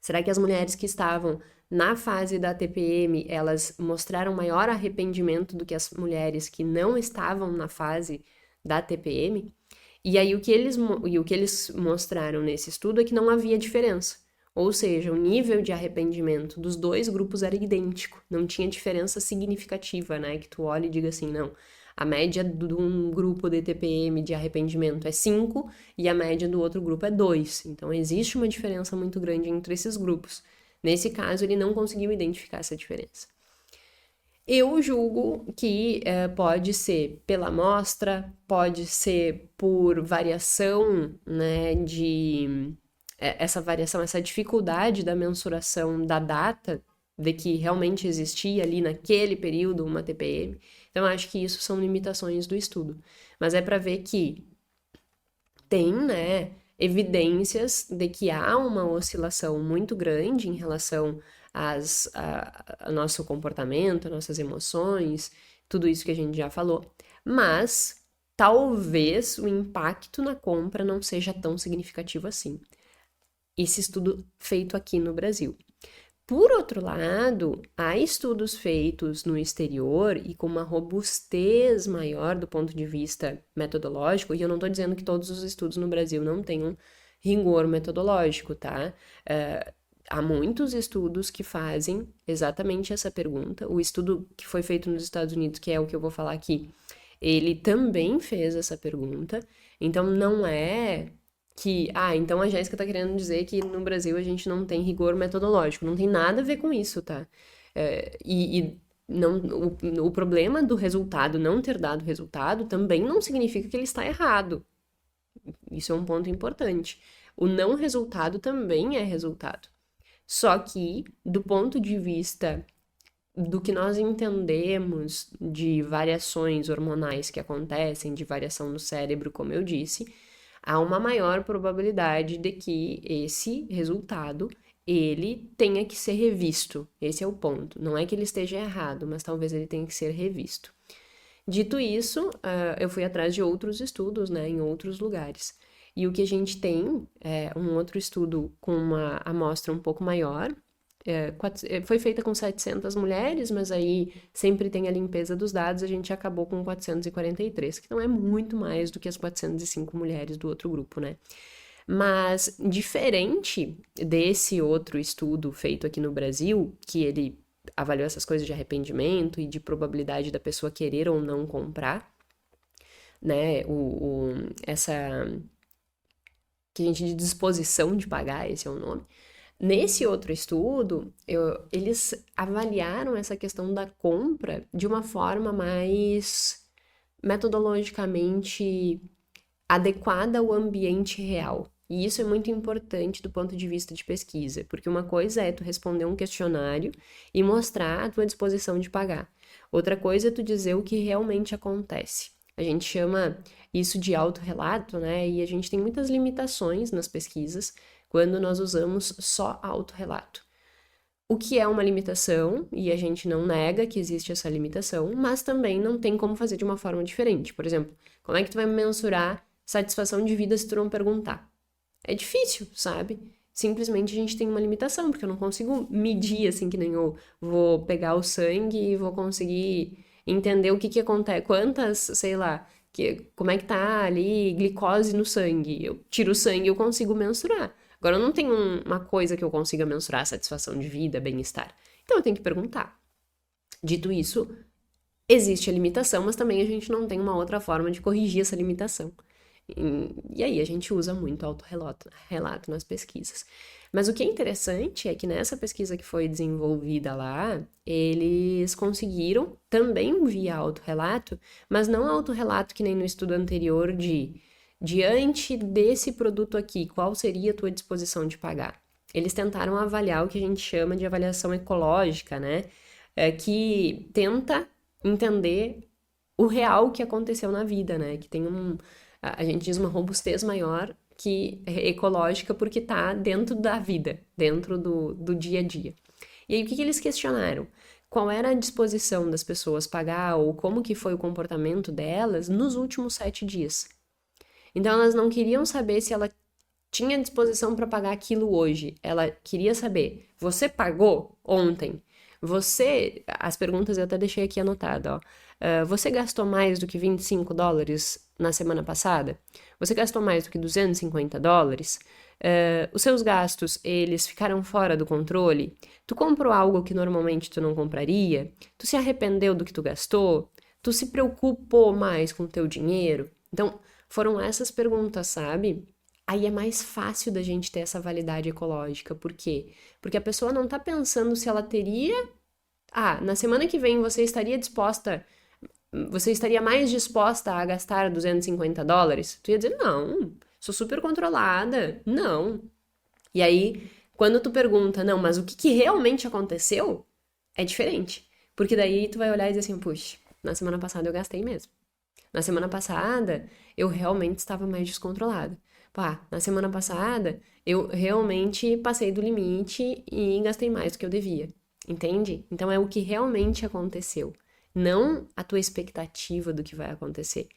Será que as mulheres que estavam na fase da TPM, elas mostraram maior arrependimento do que as mulheres que não estavam na fase da TPM? E aí, o que eles mostraram nesse estudo é que não havia diferença. Ou seja, o nível de arrependimento dos dois grupos era idêntico, não tinha diferença significativa, né? Que tu olha e diga assim, não, a média de um grupo de TPM de arrependimento é 5 e a média do outro grupo é 2. Então, existe uma diferença muito grande entre esses grupos. Nesse caso, ele não conseguiu identificar essa diferença. Eu julgo que pode ser pela amostra, pode ser por variação, né, essa variação, essa dificuldade da mensuração da data de que realmente existia ali naquele período uma TPM. Então, acho que isso são limitações do estudo. Mas é para ver que tem, né, evidências de que há uma oscilação muito grande em relação ao nosso comportamento, às nossas emoções, tudo isso que a gente já falou. Mas talvez o impacto na compra não seja tão significativo assim. Esse estudo feito aqui no Brasil. Por outro lado, há estudos feitos no exterior e com uma robustez maior do ponto de vista metodológico, e eu não estou dizendo que todos os estudos no Brasil não tenham rigor metodológico, tá? Há muitos estudos que fazem exatamente essa pergunta. O estudo que foi feito nos Estados Unidos, que é o que eu vou falar aqui, ele também fez essa pergunta. Então, não é que, então a Jéssica tá querendo dizer que no Brasil a gente não tem rigor metodológico. Não tem nada a ver com isso, tá? Não, o problema do resultado não ter dado resultado também não significa que ele está errado. Isso é um ponto importante. O não resultado também é resultado. Só que, do ponto de vista do que nós entendemos de variações hormonais que acontecem, de variação no cérebro, como eu disse, há uma maior probabilidade de que esse resultado ele tenha que ser revisto. Esse é o ponto. Não é que ele esteja errado, mas talvez ele tenha que ser revisto. Dito isso, eu fui atrás de outros estudos, né, em outros lugares. E o que a gente tem é um outro estudo com uma amostra um pouco maior. Foi feita com 700 mulheres, mas aí sempre tem a limpeza dos dados, a gente acabou com 443, que não é muito mais do que as 405 mulheres do outro grupo, né? Mas, diferente desse outro estudo feito aqui no Brasil, que ele avaliou essas coisas de arrependimento e de probabilidade da pessoa querer ou não comprar, né? Essa que a gente de disposição de pagar, esse é o nome. Nesse outro estudo, eles avaliaram essa questão da compra de uma forma mais metodologicamente adequada ao ambiente real. E isso é muito importante do ponto de vista de pesquisa, porque uma coisa é tu responder um questionário e mostrar a tua disposição de pagar. Outra coisa é tu dizer o que realmente acontece. A gente chama isso de autorrelato, né? E a gente tem muitas limitações nas pesquisas quando nós usamos só autorrelato. O que é uma limitação, e a gente não nega que existe essa limitação, mas também não tem como fazer de uma forma diferente. Por exemplo, como é que tu vai mensurar satisfação de vida se tu não perguntar? É difícil, sabe? Simplesmente a gente tem uma limitação, porque eu não consigo medir assim que nem eu vou pegar o sangue e vou conseguir entender o que que acontece, quantas, sei lá, como é que tá ali glicose no sangue. Eu tiro o sangue e eu consigo mensurar. Agora, eu não tenho uma coisa que eu consiga mensurar satisfação de vida, bem-estar. Então, eu tenho que perguntar. Dito isso, existe a limitação, mas também a gente não tem uma outra forma de corrigir essa limitação. E aí a gente usa muito autorrelato nas pesquisas. Mas o que é interessante é que nessa pesquisa que foi desenvolvida lá, eles conseguiram também via autorrelato, mas não autorrelato que nem no estudo anterior de diante desse produto aqui, qual seria a tua disposição de pagar? Eles tentaram avaliar o que a gente chama de avaliação ecológica, né? Que tenta entender o real que aconteceu na vida, né? Que tem a gente diz uma robustez maior que ecológica porque está dentro da vida, dentro do dia a dia. E aí o que eles questionaram? Qual era a disposição das pessoas pagar ou como que foi o comportamento delas nos últimos 7 dias? Então elas não queriam saber se ela tinha disposição para pagar aquilo hoje. Ela queria saber, você pagou ontem? As perguntas eu até deixei aqui anotado, ó. Você gastou mais do que $25 na semana passada? Você gastou mais do que $250? Os seus gastos, eles ficaram fora do controle? Tu comprou algo que normalmente tu não compraria? Tu se arrependeu do que tu gastou? Tu se preocupou mais com o teu dinheiro? Então, foram essas perguntas, sabe? Aí é mais fácil da gente ter essa validade ecológica. Por quê? Porque a pessoa não tá pensando se ela teria. Ah, na semana que vem você estaria disposta. Você estaria mais disposta a gastar $250? Tu ia dizer, não, sou super controlada. Não. E aí, quando tu pergunta, não, mas o que realmente aconteceu? É diferente. Porque daí tu vai olhar e dizer assim, puxa, na semana passada eu gastei mesmo. Na semana passada, eu realmente estava mais descontrolada. Pá, na semana passada, eu realmente passei do limite e gastei mais do que eu devia. Entende? Então é o que realmente aconteceu, não a tua expectativa do que vai acontecer.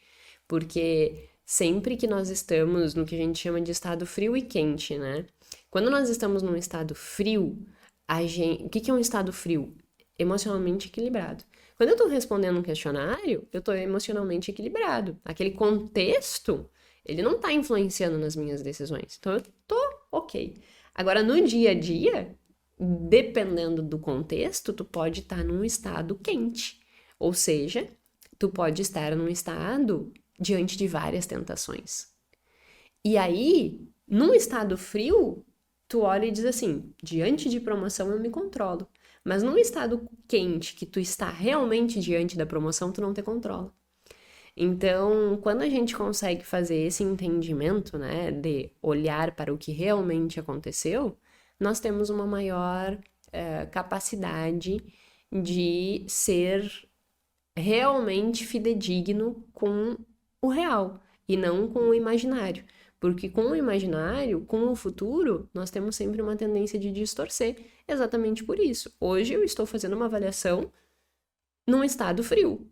Porque sempre que nós estamos no que a gente chama de estado frio e quente, né? Quando nós estamos num estado frio, o que é um estado frio? Emocionalmente equilibrado. Quando eu tô respondendo um questionário, eu tô emocionalmente equilibrado. Aquele contexto, ele não tá influenciando nas minhas decisões. Então eu tô ok. Agora, no dia a dia, dependendo do contexto, tu pode estar num estado quente. Ou seja, tu pode estar num estado diante de várias tentações. E aí, num estado frio, tu olha e diz assim: diante de promoção eu me controlo. Mas num estado quente, que tu está realmente diante da promoção, tu não te controla. Então, quando a gente consegue fazer esse entendimento, né, de olhar para o que realmente aconteceu, nós temos uma maior capacidade de ser realmente fidedigno com o real e não com o imaginário. Porque com o imaginário, com o futuro, nós temos sempre uma tendência de distorcer exatamente por isso. Hoje eu estou fazendo uma avaliação num estado frio.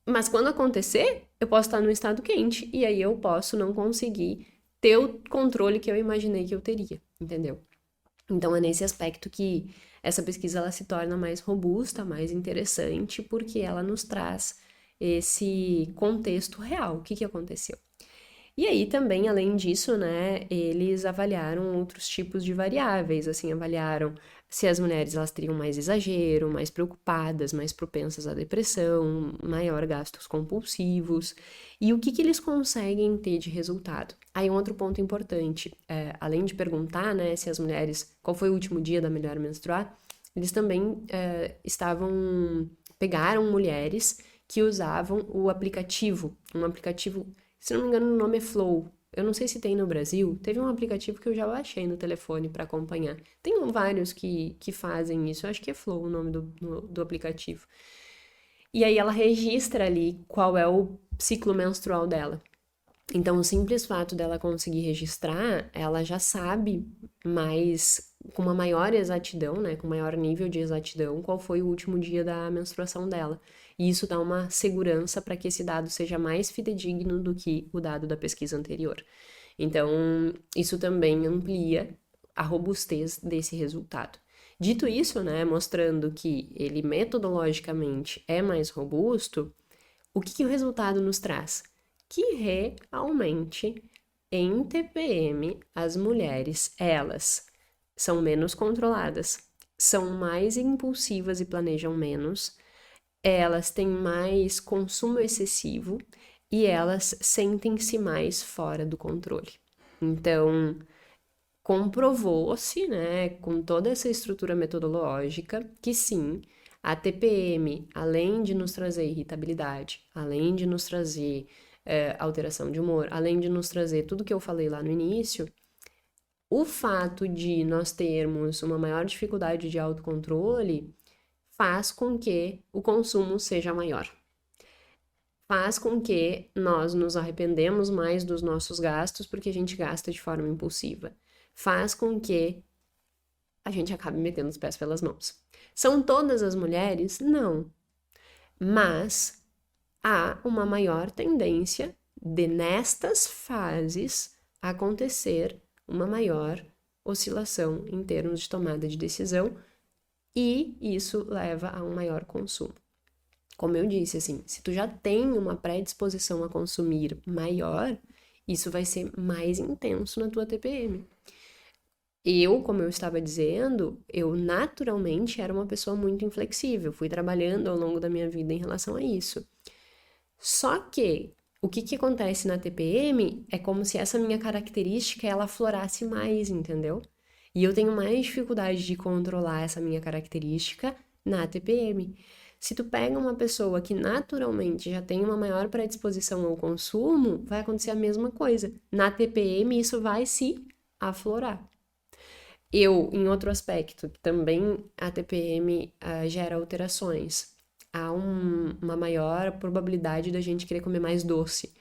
Mas quando acontecer, eu posso estar num estado quente e aí eu posso não conseguir ter o controle que eu imaginei que eu teria, entendeu? Então é nesse aspecto que essa pesquisa ela se torna mais robusta, mais interessante, porque ela nos traz esse contexto real, o que que aconteceu. E aí também, além disso, né, eles avaliaram outros tipos de variáveis, assim, avaliaram se as mulheres elas teriam mais exagero, mais preocupadas, mais propensas à depressão, maior gastos compulsivos, e o que que eles conseguem ter de resultado. Aí um outro ponto importante, além de perguntar, né, se as mulheres, qual foi o último dia da mulher menstruar, eles também pegaram mulheres que usavam o aplicativo, um aplicativo, se não me engano, o nome é Flow. eu não sei se tem no Brasil, teve um aplicativo que eu já baixei no telefone para acompanhar. Tem vários que fazem isso, eu acho que é Flow o nome do aplicativo. E aí ela registra ali qual é o ciclo menstrual dela. Então, o simples fato dela conseguir registrar, ela já sabe mais, com uma maior exatidão, né, com maior nível de exatidão, qual foi o último dia da menstruação dela. E isso dá uma segurança para que esse dado seja mais fidedigno do que o dado da pesquisa anterior. Então, isso também amplia a robustez desse resultado. Dito isso, né, mostrando que ele metodologicamente é mais robusto, o que o resultado nos traz? Que realmente em TPM as mulheres, elas são menos controladas, são mais impulsivas e planejam menos, elas têm mais consumo excessivo e elas sentem-se mais fora do controle. Então, comprovou-se, né, com toda essa estrutura metodológica, que sim, a TPM, além de nos trazer irritabilidade, além de nos trazer alteração de humor, além de nos trazer tudo que eu falei lá no início, o fato de nós termos uma maior dificuldade de autocontrole faz com que o consumo seja maior. Faz com que nós nos arrependemos mais dos nossos gastos porque a gente gasta de forma impulsiva. Faz com que a gente acabe metendo os pés pelas mãos. São todas as mulheres? Não. Mas há uma maior tendência de, nestas fases, acontecer uma maior oscilação em termos de tomada de decisão e isso leva a um maior consumo. Como eu disse, assim, se tu já tem uma predisposição a consumir maior, isso vai ser mais intenso na tua TPM. Eu, como eu estava dizendo, eu naturalmente era uma pessoa muito inflexível, fui trabalhando ao longo da minha vida em relação a isso. Só que o que acontece na TPM é como se essa minha característica ela aflorasse mais, entendeu? E eu tenho mais dificuldade de controlar essa minha característica na TPM. Se tu pega uma pessoa que naturalmente já tem uma maior predisposição ao consumo, vai acontecer a mesma coisa. Na TPM isso vai se aflorar. Em outro aspecto, também a TPM gera alterações. Há uma maior probabilidade da gente querer comer mais doce.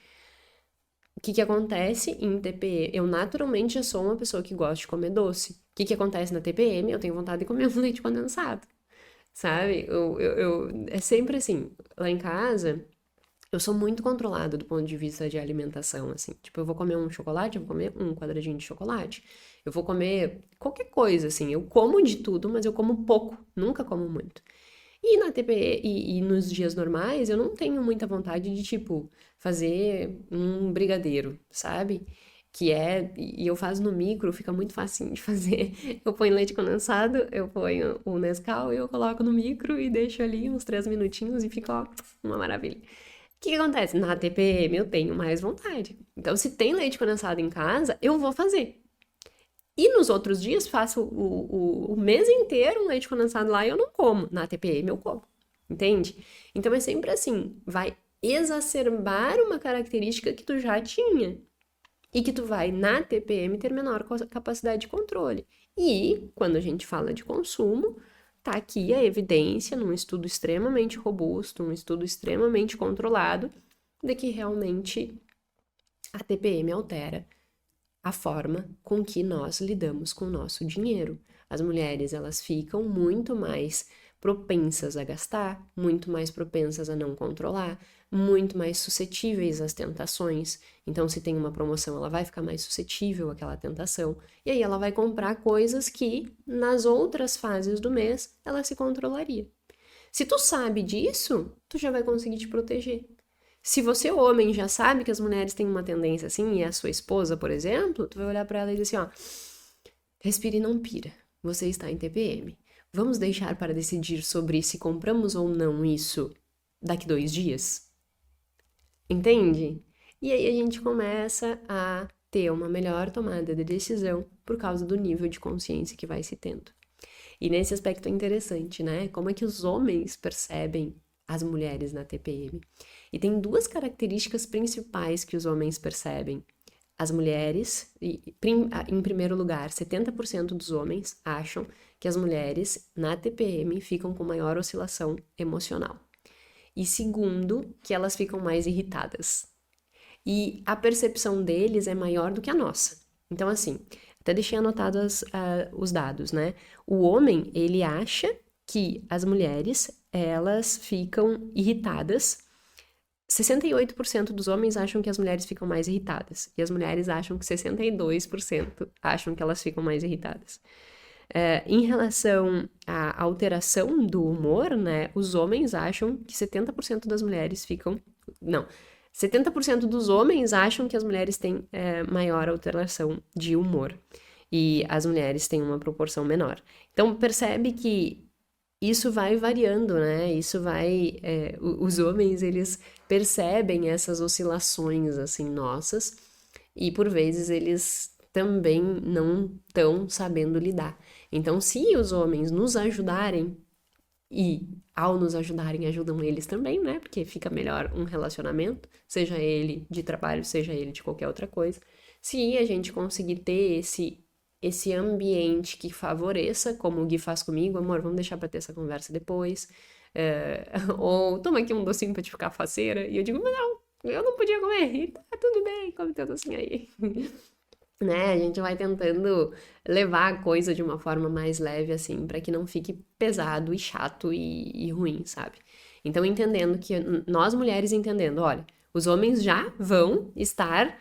O que acontece em TPM? Eu naturalmente já sou uma pessoa que gosta de comer doce. O que acontece na TPM? Eu tenho vontade de comer um leite condensado, sabe? É sempre assim, lá em casa, eu sou muito controlada do ponto de vista de alimentação, assim. Tipo, eu vou comer um chocolate, eu vou comer um quadradinho de chocolate. Eu vou comer qualquer coisa, assim. Eu como de tudo, mas eu como pouco. Nunca como muito. E na TPE e nos dias normais, eu não tenho muita vontade de, tipo, fazer um brigadeiro, sabe? E eu faço no micro, fica muito facinho de fazer. Eu ponho leite condensado, eu ponho o Nescau e eu coloco no micro e deixo ali uns 3 minutinhos e fica, ó, uma maravilha. O que acontece? Na TPM eu tenho mais vontade. Então, se tem leite condensado em casa, eu vou fazer. E nos outros dias faço o mês inteiro um leite condensado lá e eu não como. Na TPM eu como. Entende? Então é sempre assim, vai exacerbar uma característica que tu já tinha. E que tu vai, na TPM, ter menor capacidade de controle. E, quando a gente fala de consumo, tá aqui a evidência, num estudo extremamente robusto, um estudo extremamente controlado, de que realmente a TPM altera a forma com que nós lidamos com o nosso dinheiro. As mulheres, elas ficam muito mais propensas a gastar, muito mais propensas a não controlar, muito mais suscetíveis às tentações. Então, se tem uma promoção, ela vai ficar mais suscetível àquela tentação. E aí ela vai comprar coisas que, nas outras fases do mês, ela se controlaria. Se tu sabe disso, tu já vai conseguir te proteger. Se você, homem, já sabe que as mulheres têm uma tendência assim, e é a sua esposa, por exemplo, tu vai olhar pra ela e dizer assim, ó, respire e não pira, você está em TPM. Vamos deixar para decidir sobre se compramos ou não isso daqui 2 dias? Entende? E aí a gente começa a ter uma melhor tomada de decisão por causa do nível de consciência que vai se tendo. E nesse aspecto é interessante, né? Como é que os homens percebem as mulheres na TPM? E tem 2 características principais que os homens percebem. as mulheres, em primeiro lugar, 70% dos homens acham que as mulheres na TPM ficam com maior oscilação emocional. E segundo, que elas ficam mais irritadas. E a percepção deles é maior do que a nossa. Então, assim, até deixei anotados os dados, né? O homem, ele acha que as mulheres, elas ficam irritadas. 68% dos homens acham que as mulheres ficam mais irritadas. E as mulheres acham que 62% acham que elas ficam mais irritadas. Em relação à alteração do humor, né? Os homens acham que 70% das mulheres ficam... Não, 70% dos homens acham que as mulheres têm maior alteração de humor. E as mulheres têm uma proporção menor. Então, percebe que isso vai variando, né? Isso vai... os homens, eles percebem essas oscilações, assim, nossas. E, por vezes, eles também não estão sabendo lidar. Então, se os homens nos ajudarem, e ao nos ajudarem, ajudam eles também, né? Porque fica melhor um relacionamento, seja ele de trabalho, seja ele de qualquer outra coisa. Se a gente conseguir ter esse ambiente que favoreça, como o Gui faz comigo, amor, vamos deixar pra ter essa conversa depois. Ou toma aqui um docinho pra te ficar faceira. E eu digo, mas não, eu não podia comer. E tá tudo bem, come teu docinho aí. Né? A gente vai tentando levar a coisa de uma forma mais leve, assim, para que não fique pesado e chato e ruim, sabe? Então, entendendo que nós mulheres entendendo, olha, os homens já vão estar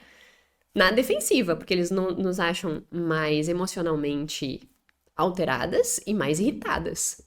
na defensiva, porque eles nos acham mais emocionalmente alteradas e mais irritadas.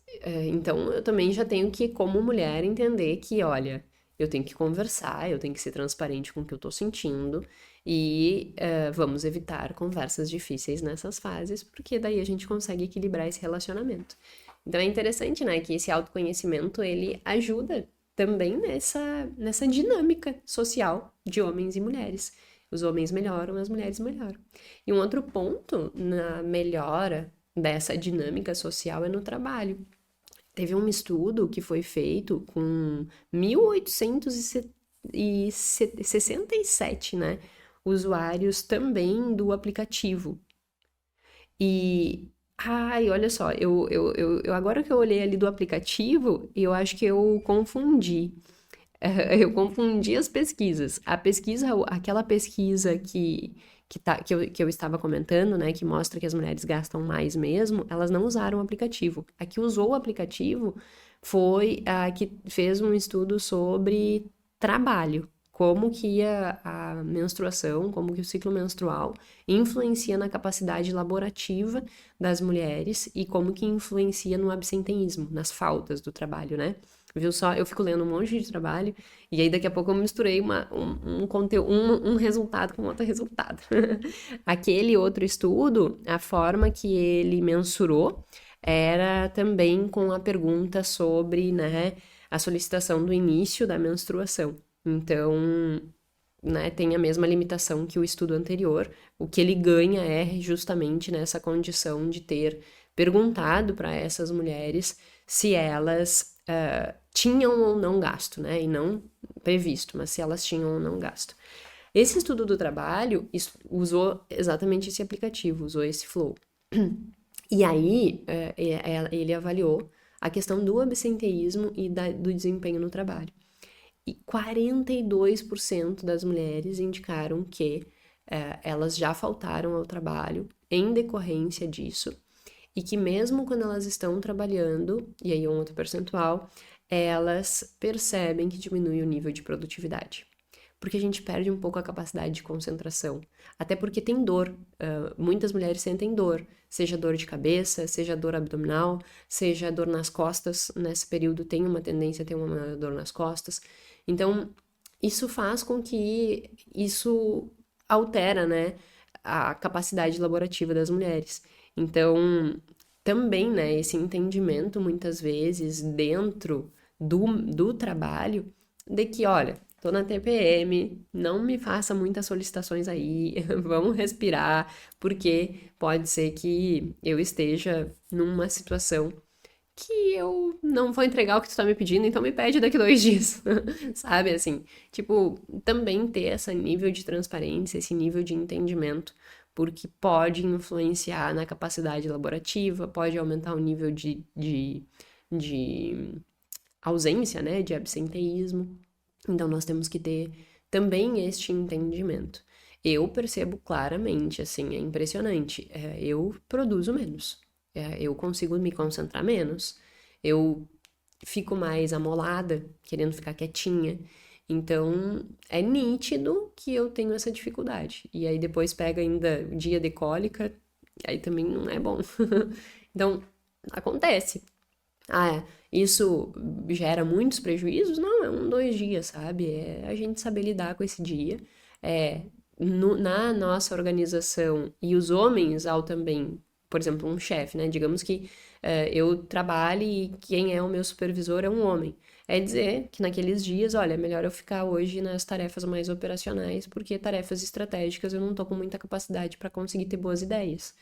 Então, eu também já tenho que, como mulher, entender que, olha, eu tenho que conversar, eu tenho que ser transparente com o que eu tô sentindo e vamos evitar conversas difíceis nessas fases, porque daí a gente consegue equilibrar esse relacionamento. Então é interessante, né, que esse autoconhecimento, ele ajuda também nessa dinâmica social de homens e mulheres. Os homens melhoram, as mulheres melhoram. E um outro ponto na melhora dessa dinâmica social é no trabalho. Teve um estudo que foi feito com 1867, né, usuários também do aplicativo. E, ai, olha só, eu agora que eu olhei ali do aplicativo, eu acho que eu confundi. Eu confundi as pesquisas. Aquela pesquisa que eu estava comentando, né, que mostra que as mulheres gastam mais mesmo, elas não usaram o aplicativo. A que usou o aplicativo foi a que fez um estudo sobre trabalho, como que a menstruação, como que o ciclo menstrual influencia na capacidade laborativa das mulheres e como que influencia no absenteísmo, nas faltas do trabalho, né? Viu só? Eu fico lendo um monte de trabalho e aí daqui a pouco eu misturei um resultado com outro resultado. Aquele outro estudo, a forma que ele mensurou era também com a pergunta sobre, né, a solicitação do início da menstruação. Então, né, tem a mesma limitação que o estudo anterior. O que ele ganha é justamente nessa condição de ter perguntado para essas mulheres se elas tinham ou não gasto, né? E não previsto, mas se elas tinham ou não gasto. Esse estudo do trabalho usou exatamente esse aplicativo, usou esse Flow. E aí, ele avaliou a questão do absenteísmo e do desempenho no trabalho. E 42% das mulheres indicaram que elas já faltaram ao trabalho em decorrência disso, e que mesmo quando elas estão trabalhando, e aí um outro percentual, elas percebem que diminui o nível de produtividade. Porque a gente perde um pouco a capacidade de concentração. Até porque tem dor. Muitas mulheres sentem dor. Seja dor de cabeça, seja dor abdominal, seja dor nas costas. Nesse período tem uma tendência a ter uma dor nas costas. Então, isso faz com que isso altera, né, a capacidade laborativa das mulheres. Então, também, né, esse entendimento, muitas vezes, dentro do trabalho, de que, olha, tô na TPM, não me faça muitas solicitações aí, vamos respirar, porque pode ser que eu esteja numa situação que eu não vou entregar o que tu tá me pedindo, então me pede daqui 2 dias, sabe? Assim, tipo, também ter esse nível de transparência, esse nível de entendimento, porque pode influenciar na capacidade laborativa, pode aumentar o nível de ausência, né, de absenteísmo. Então, nós temos que ter também este entendimento. Eu percebo claramente, assim, é impressionante. Eu produzo menos. Eu consigo me concentrar menos. Eu fico mais amolada, querendo ficar quietinha. Então, é nítido que eu tenho essa dificuldade. E aí depois pega ainda o dia de cólica, aí também não é bom. Então, acontece. Ah, isso gera muitos prejuízos? Não, é 2 dias, sabe? É a gente saber lidar com esse dia. É, na nossa organização, e os homens, ao também, por exemplo, um chefe, né? Digamos que eu trabalhe e quem é o meu supervisor é um homem. É dizer que naqueles dias, olha, é melhor eu ficar hoje nas tarefas mais operacionais, porque tarefas estratégicas eu não tô com muita capacidade para conseguir ter boas ideias.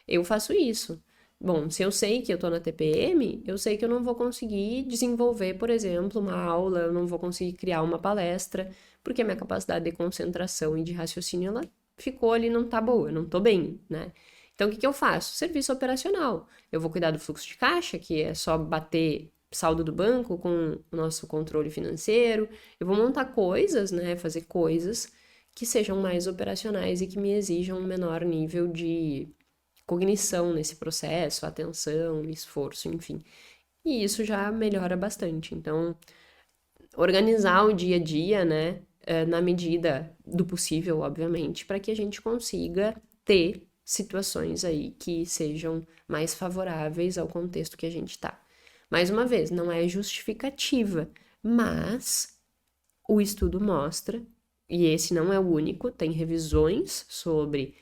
Eu faço isso. Bom, se eu sei que eu tô na TPM, eu sei que eu não vou conseguir desenvolver, por exemplo, uma aula, eu não vou conseguir criar uma palestra, porque a minha capacidade de concentração e de raciocínio, ela ficou ali, não tá boa, eu não tô bem, né? Então, o que que eu faço? Serviço operacional. Eu vou cuidar do fluxo de caixa, que é só bater saldo do banco com o nosso controle financeiro. Eu vou montar coisas, né? Fazer coisas que sejam mais operacionais e que me exijam um menor nível de cognição nesse processo, atenção, esforço, enfim. E isso já melhora bastante. Então, organizar o dia a dia, né, na medida do possível, obviamente, para que a gente consiga ter situações aí que sejam mais favoráveis ao contexto que a gente está. Mais uma vez, não é justificativa, mas o estudo mostra, e esse não é o único, tem revisões sobre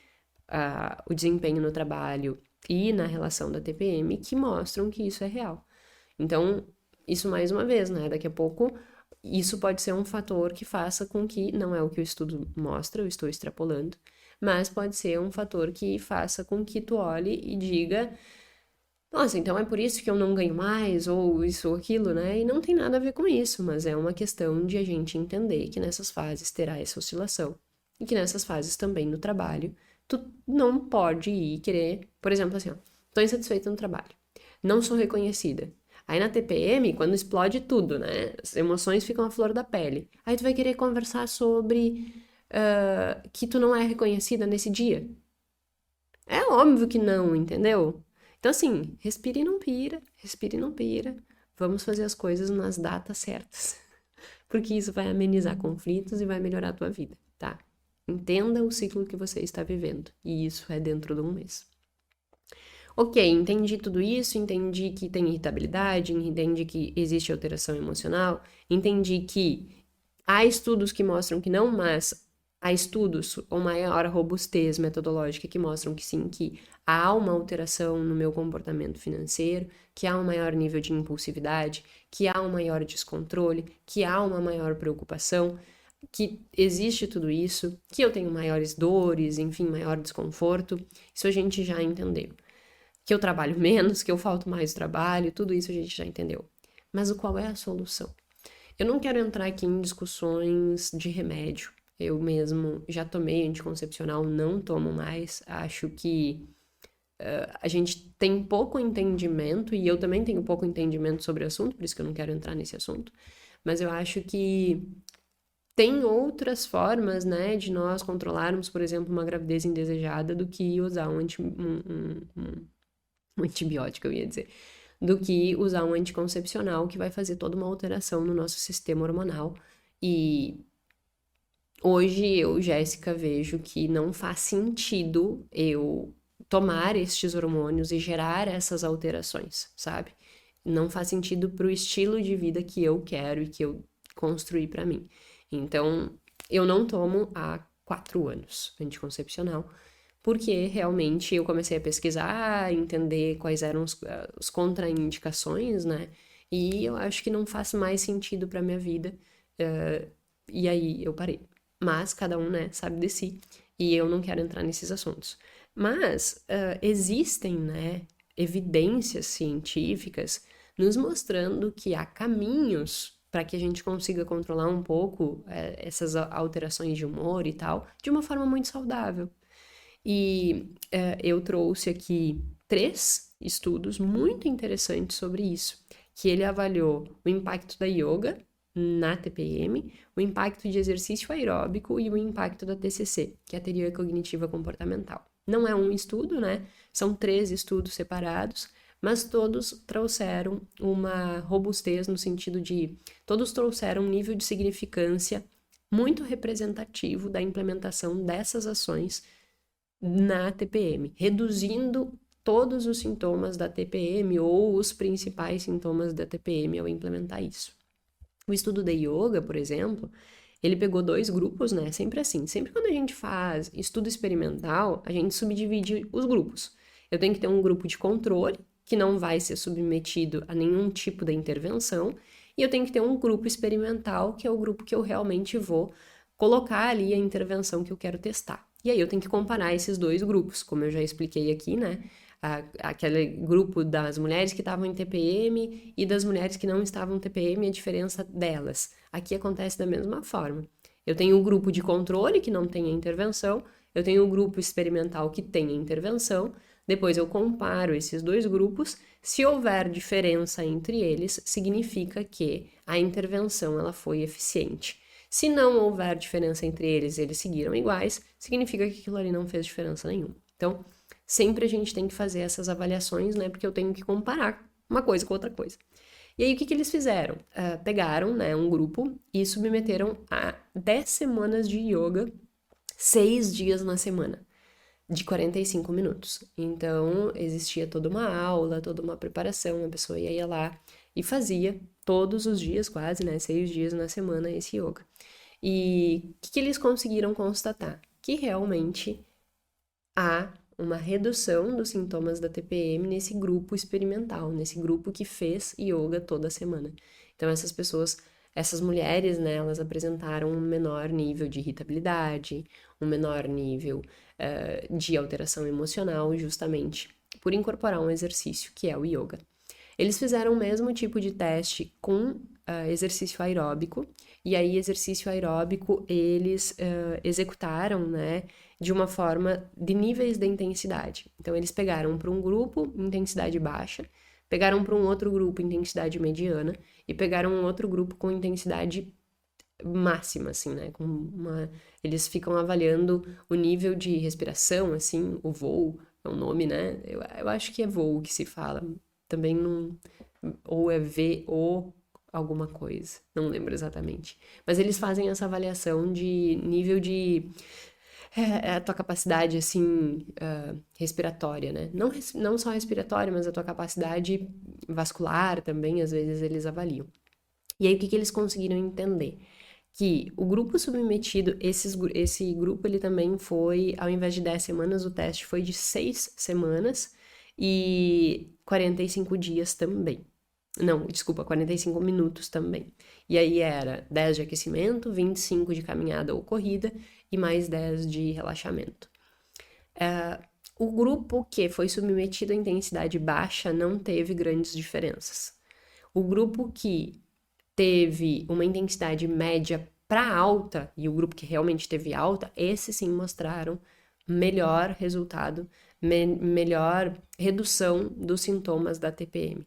o desempenho no trabalho e na relação da TPM que mostram que isso é real. Então, isso mais uma vez, né? Daqui a pouco, isso pode ser um fator que faça com que, não é o que o estudo mostra, eu estou extrapolando, mas pode ser um fator que faça com que tu olhe e diga, nossa, então é por isso que eu não ganho mais, ou isso ou aquilo, né? E não tem nada a ver com isso, mas é uma questão de a gente entender que nessas fases terá essa oscilação. E que nessas fases também no trabalho, tu não pode ir querer, por exemplo, assim, ó, tô insatisfeita no trabalho, não sou reconhecida. Aí na TPM, quando explode tudo, né? As emoções ficam à flor da pele. Aí tu vai querer conversar sobre que tu não é reconhecida nesse dia. É óbvio que não, entendeu? Então, assim, respire e não pira. Vamos fazer as coisas nas datas certas, porque isso vai amenizar conflitos e vai melhorar a tua vida, tá? Entenda o ciclo que você está vivendo, e isso é dentro de um mês. Ok, entendi tudo isso, entendi que tem irritabilidade, entendi que existe alteração emocional, entendi que há estudos que mostram que não, mas há estudos com maior robustez metodológica que mostram que sim, que há uma alteração no meu comportamento financeiro, que há um maior nível de impulsividade, que há um maior descontrole, que há uma maior preocupação, que existe tudo isso, que eu tenho maiores dores, enfim, maior desconforto. Isso a gente já entendeu. Que eu trabalho menos, que eu falto mais trabalho, tudo isso a gente já entendeu. Mas qual é a solução? Eu não quero entrar aqui em discussões de remédio. Eu mesmo já tomei anticoncepcional, não tomo mais. Acho que a gente tem pouco entendimento, e eu também tenho pouco entendimento sobre o assunto, por isso que eu não quero entrar nesse assunto. Mas eu acho que tem outras formas, né, de nós controlarmos, por exemplo, uma gravidez indesejada do que usar um antibiótico, eu ia dizer, do que usar um anticoncepcional que vai fazer toda uma alteração no nosso sistema hormonal. E hoje eu, Jéssica, vejo que não faz sentido eu tomar estes hormônios e gerar essas alterações, sabe? Não faz sentido pro estilo de vida que eu quero e que eu construí para mim. Então, eu não tomo há 4 anos anticoncepcional, porque realmente eu comecei a pesquisar, entender quais eram os contraindicações, né? E eu acho que não faz mais sentido para minha vida. E aí eu parei. Mas cada um, né, sabe de si. E eu não quero entrar nesses assuntos. Mas existem, né, evidências científicas nos mostrando que há caminhos para que a gente consiga controlar um pouco essas alterações de humor e tal, de uma forma muito saudável. E eu trouxe aqui 3 estudos muito interessantes sobre isso, que ele avaliou o impacto da yoga na TPM, o impacto de exercício aeróbico e o impacto da TCC, que é a teoria cognitiva comportamental. Não é um estudo, né? São 3 estudos separados, mas todos trouxeram uma robustez no sentido de todos trouxeram um nível de significância muito representativo da implementação dessas ações na TPM, reduzindo todos os sintomas da TPM ou os principais sintomas da TPM ao implementar isso. O estudo da yoga, por exemplo, ele pegou 2 grupos, né? Sempre assim, sempre quando a gente faz estudo experimental, a gente subdivide os grupos. Eu tenho que ter um grupo de controle, que não vai ser submetido a nenhum tipo de intervenção, e eu tenho que ter um grupo experimental, que é o grupo que eu realmente vou colocar ali a intervenção que eu quero testar. E aí eu tenho que comparar esses 2 grupos, como eu já expliquei aqui, né? Aquele grupo das mulheres que estavam em TPM e das mulheres que não estavam em TPM, a diferença delas. Aqui acontece da mesma forma. Eu tenho o grupo de controle, que não tem a intervenção, eu tenho o grupo experimental que tem a intervenção, depois eu comparo esses 2 grupos, se houver diferença entre eles, significa que a intervenção ela foi eficiente. Se não houver diferença entre eles, eles seguiram iguais, significa que aquilo ali não fez diferença nenhuma. Então, sempre a gente tem que fazer essas avaliações, né? Porque eu tenho que comparar uma coisa com outra coisa. E aí, o que eles fizeram? Pegaram, né, um grupo e submeteram a 10 semanas de yoga, 6 dias na semana, de 45 minutos. Então, existia toda uma aula, toda uma preparação, a pessoa ia lá e fazia todos os dias, quase, né, 6 dias na semana esse yoga. E o que eles conseguiram constatar? Que realmente há uma redução dos sintomas da TPM nesse grupo experimental, nesse grupo que fez yoga toda semana. Então, essas mulheres, né, elas apresentaram um menor nível de irritabilidade, um menor nível de alteração emocional, justamente por incorporar um exercício que é o yoga. Eles fizeram o mesmo tipo de teste com exercício aeróbico, e aí exercício aeróbico eles executaram, né, de uma forma de níveis de intensidade. Então, eles pegaram para um grupo intensidade baixa, pegaram para um outro grupo intensidade mediana e pegaram um outro grupo com intensidade máxima, assim, né? Eles ficam avaliando o nível de respiração, assim, o voo, é o nome, né? Eu acho que é voo que se fala. Também não... Ou é VO alguma coisa, não lembro exatamente. Mas eles fazem essa avaliação de nível de... a tua capacidade, assim, respiratória, né? Não só respiratória, mas a tua capacidade vascular também, às vezes, eles avaliam. E aí, o que eles conseguiram entender? Que o grupo submetido, esse grupo, ele também foi, ao invés de 10 semanas, o teste foi de 6 semanas e 45 dias também. Não, desculpa, 45 minutos também. E aí era 10 de aquecimento, 25 de caminhada ou corrida e mais 10 de relaxamento. O grupo que foi submetido à intensidade baixa não teve grandes diferenças. O grupo que teve uma intensidade média para alta, e o grupo que realmente teve alta, esses sim mostraram melhor resultado, melhor redução dos sintomas da TPM.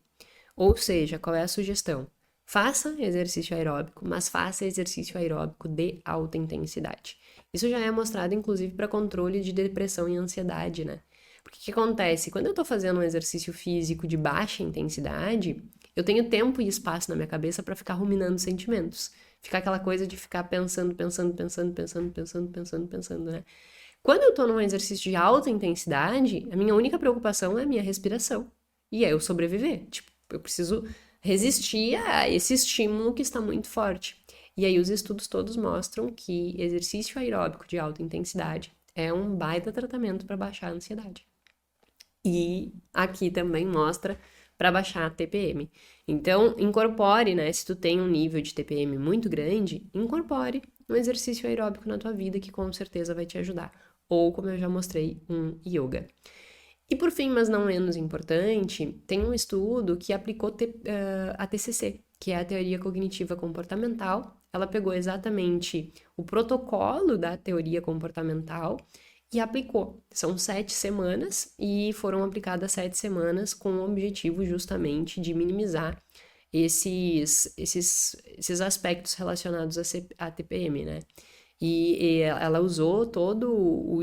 Ou seja, qual é a sugestão? Faça exercício aeróbico, mas faça exercício aeróbico de alta intensidade. Isso já é mostrado, inclusive, para controle de depressão e ansiedade, né? Porque o que acontece? Quando eu tô fazendo um exercício físico de baixa intensidade, eu tenho tempo e espaço na minha cabeça para ficar ruminando sentimentos. Ficar aquela coisa de ficar pensando, né? Quando eu tô num exercício de alta intensidade, a minha única preocupação é a minha respiração. E é eu sobreviver. Tipo, eu preciso resistir a esse estímulo que está muito forte. E aí os estudos todos mostram que exercício aeróbico de alta intensidade é um baita tratamento para baixar a ansiedade. E aqui também mostra para baixar a TPM. Então, incorpore, né? Se tu tem um nível de TPM muito grande, incorpore um exercício aeróbico na tua vida que com certeza vai te ajudar. Ou, como eu já mostrei, um yoga. E por fim, mas não menos importante, tem um estudo que aplicou a TCC, que é a teoria cognitiva comportamental. Ela pegou exatamente o protocolo da teoria comportamental e aplicou. São 7 semanas e foram aplicadas 7 semanas com o objetivo justamente de minimizar esses aspectos relacionados à TPM, né? E ela usou todo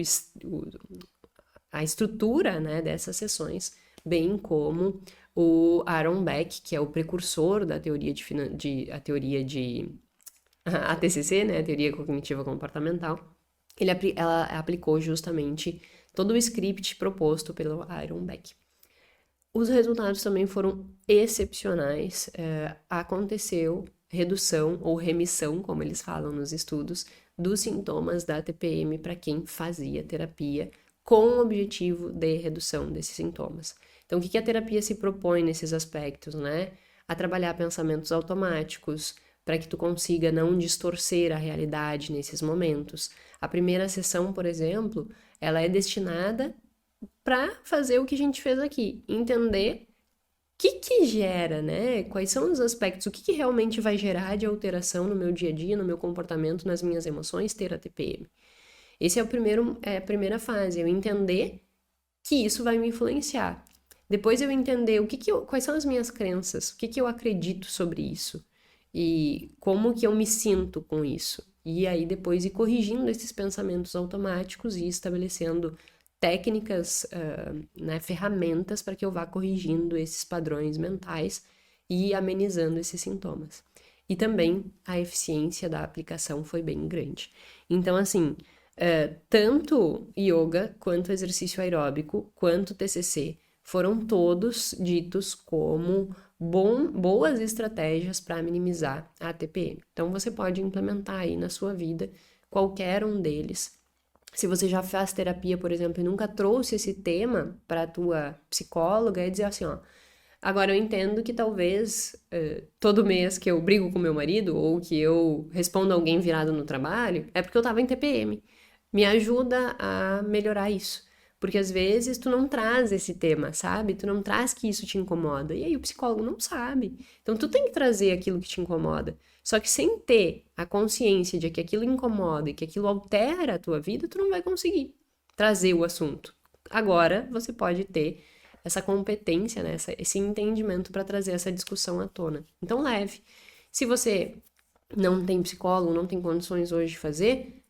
a estrutura, né, dessas sessões, bem como o Aaron Beck, que é o precursor da teoria a teoria de a TCC, né, a teoria cognitiva comportamental. Ela aplicou justamente todo o script proposto pelo Aaron Beck. Os resultados também foram excepcionais. Aconteceu redução ou remissão, como eles falam nos estudos, dos sintomas da TPM para quem fazia terapia com o objetivo de redução desses sintomas. Então, o que a terapia se propõe nesses aspectos, né? A trabalhar pensamentos automáticos, para que tu consiga não distorcer a realidade nesses momentos. A primeira sessão, por exemplo, ela é destinada para fazer o que a gente fez aqui, entender o que gera, né? Quais são os aspectos, o que realmente vai gerar de alteração no meu dia a dia, no meu comportamento, nas minhas emoções, ter a TPM. Esse é a primeira fase, eu entender que isso vai me influenciar. Depois eu entender quais são as minhas crenças, o que eu acredito sobre isso e como que eu me sinto com isso. E aí depois ir corrigindo esses pensamentos automáticos e estabelecendo técnicas, né, ferramentas para que eu vá corrigindo esses padrões mentais e amenizando esses sintomas. E também a eficiência da aplicação foi bem grande. Então, assim, tanto yoga, quanto exercício aeróbico, quanto TCC, foram todos ditos como boas estratégias para minimizar a TPM. Então, você pode implementar aí na sua vida qualquer um deles. Se você já faz terapia, por exemplo, e nunca trouxe esse tema para a tua psicóloga, é dizer assim, ó, agora eu entendo que talvez todo mês que eu brigo com meu marido ou que eu respondo alguém virado no trabalho, é porque eu tava em TPM. Me ajuda a melhorar isso. Porque às vezes tu não traz esse tema, sabe? Tu não traz que isso te incomoda. E aí o psicólogo não sabe. Então tu tem que trazer aquilo que te incomoda. Só que sem ter a consciência de que aquilo incomoda e que aquilo altera a tua vida, tu não vai conseguir trazer o assunto. Agora você pode ter essa competência, né? Esse entendimento para trazer essa discussão à tona. Então leve. Se você não tem psicólogo, não tem condições hoje de fazer,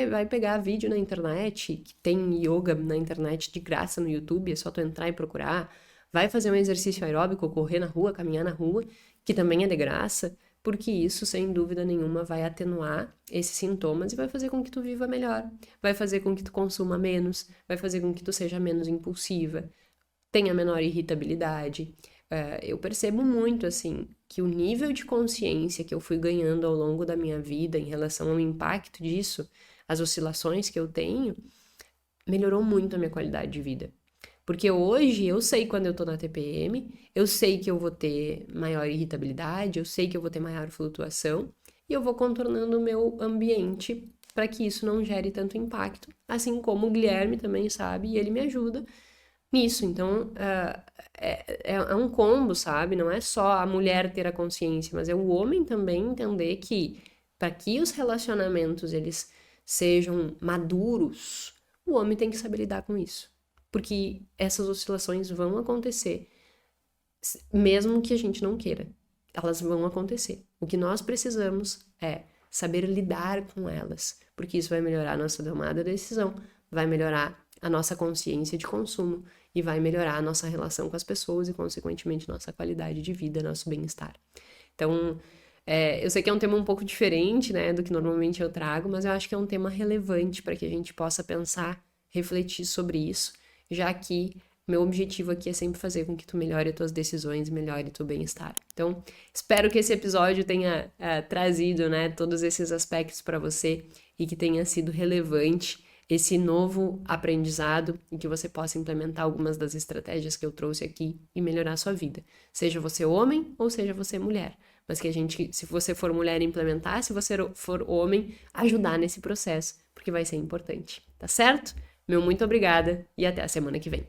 vai pegar vídeo na internet, que tem yoga na internet de graça no YouTube, é só tu entrar e procurar. Vai fazer um exercício aeróbico, correr na rua, caminhar na rua, que também é de graça, porque isso, sem dúvida nenhuma, vai atenuar esses sintomas e vai fazer com que tu viva melhor, vai fazer com que tu consuma menos, vai fazer com que tu seja menos impulsiva, tenha menor irritabilidade. Eu percebo muito, assim, que o nível de consciência que eu fui ganhando ao longo da minha vida em relação ao impacto disso, as oscilações que eu tenho, melhorou muito a minha qualidade de vida. Porque hoje eu sei quando eu tô na TPM, eu sei que eu vou ter maior irritabilidade, eu sei que eu vou ter maior flutuação, e eu vou contornando o meu ambiente para que isso não gere tanto impacto, assim como o Guilherme também sabe, e ele me ajuda nisso. Então, é um combo, sabe? Não é só a mulher ter a consciência, mas é o homem também entender que para que os relacionamentos eles sejam maduros, o homem tem que saber lidar com isso. Porque essas oscilações vão acontecer, mesmo que a gente não queira. Elas vão acontecer. O que nós precisamos é saber lidar com elas, porque isso vai melhorar a nossa tomada de decisão, vai melhorar a nossa consciência de consumo e vai melhorar a nossa relação com as pessoas e, consequentemente, nossa qualidade de vida, nosso bem-estar. Então, eu sei que é um tema um pouco diferente, né, do que normalmente eu trago, mas eu acho que é um tema relevante para que a gente possa pensar, refletir sobre isso, já que meu objetivo aqui é sempre fazer com que tu melhore as tuas decisões e melhore o teu bem-estar. Então, espero que esse episódio tenha trazido, né, todos esses aspectos para você e que tenha sido relevante esse novo aprendizado e que você possa implementar algumas das estratégias que eu trouxe aqui e melhorar a sua vida. Seja você homem ou seja você mulher. Mas que a gente, se você for mulher, implementar, se você for homem, ajudar nesse processo, porque vai ser importante. Tá certo? Meu muito obrigada e até a semana que vem.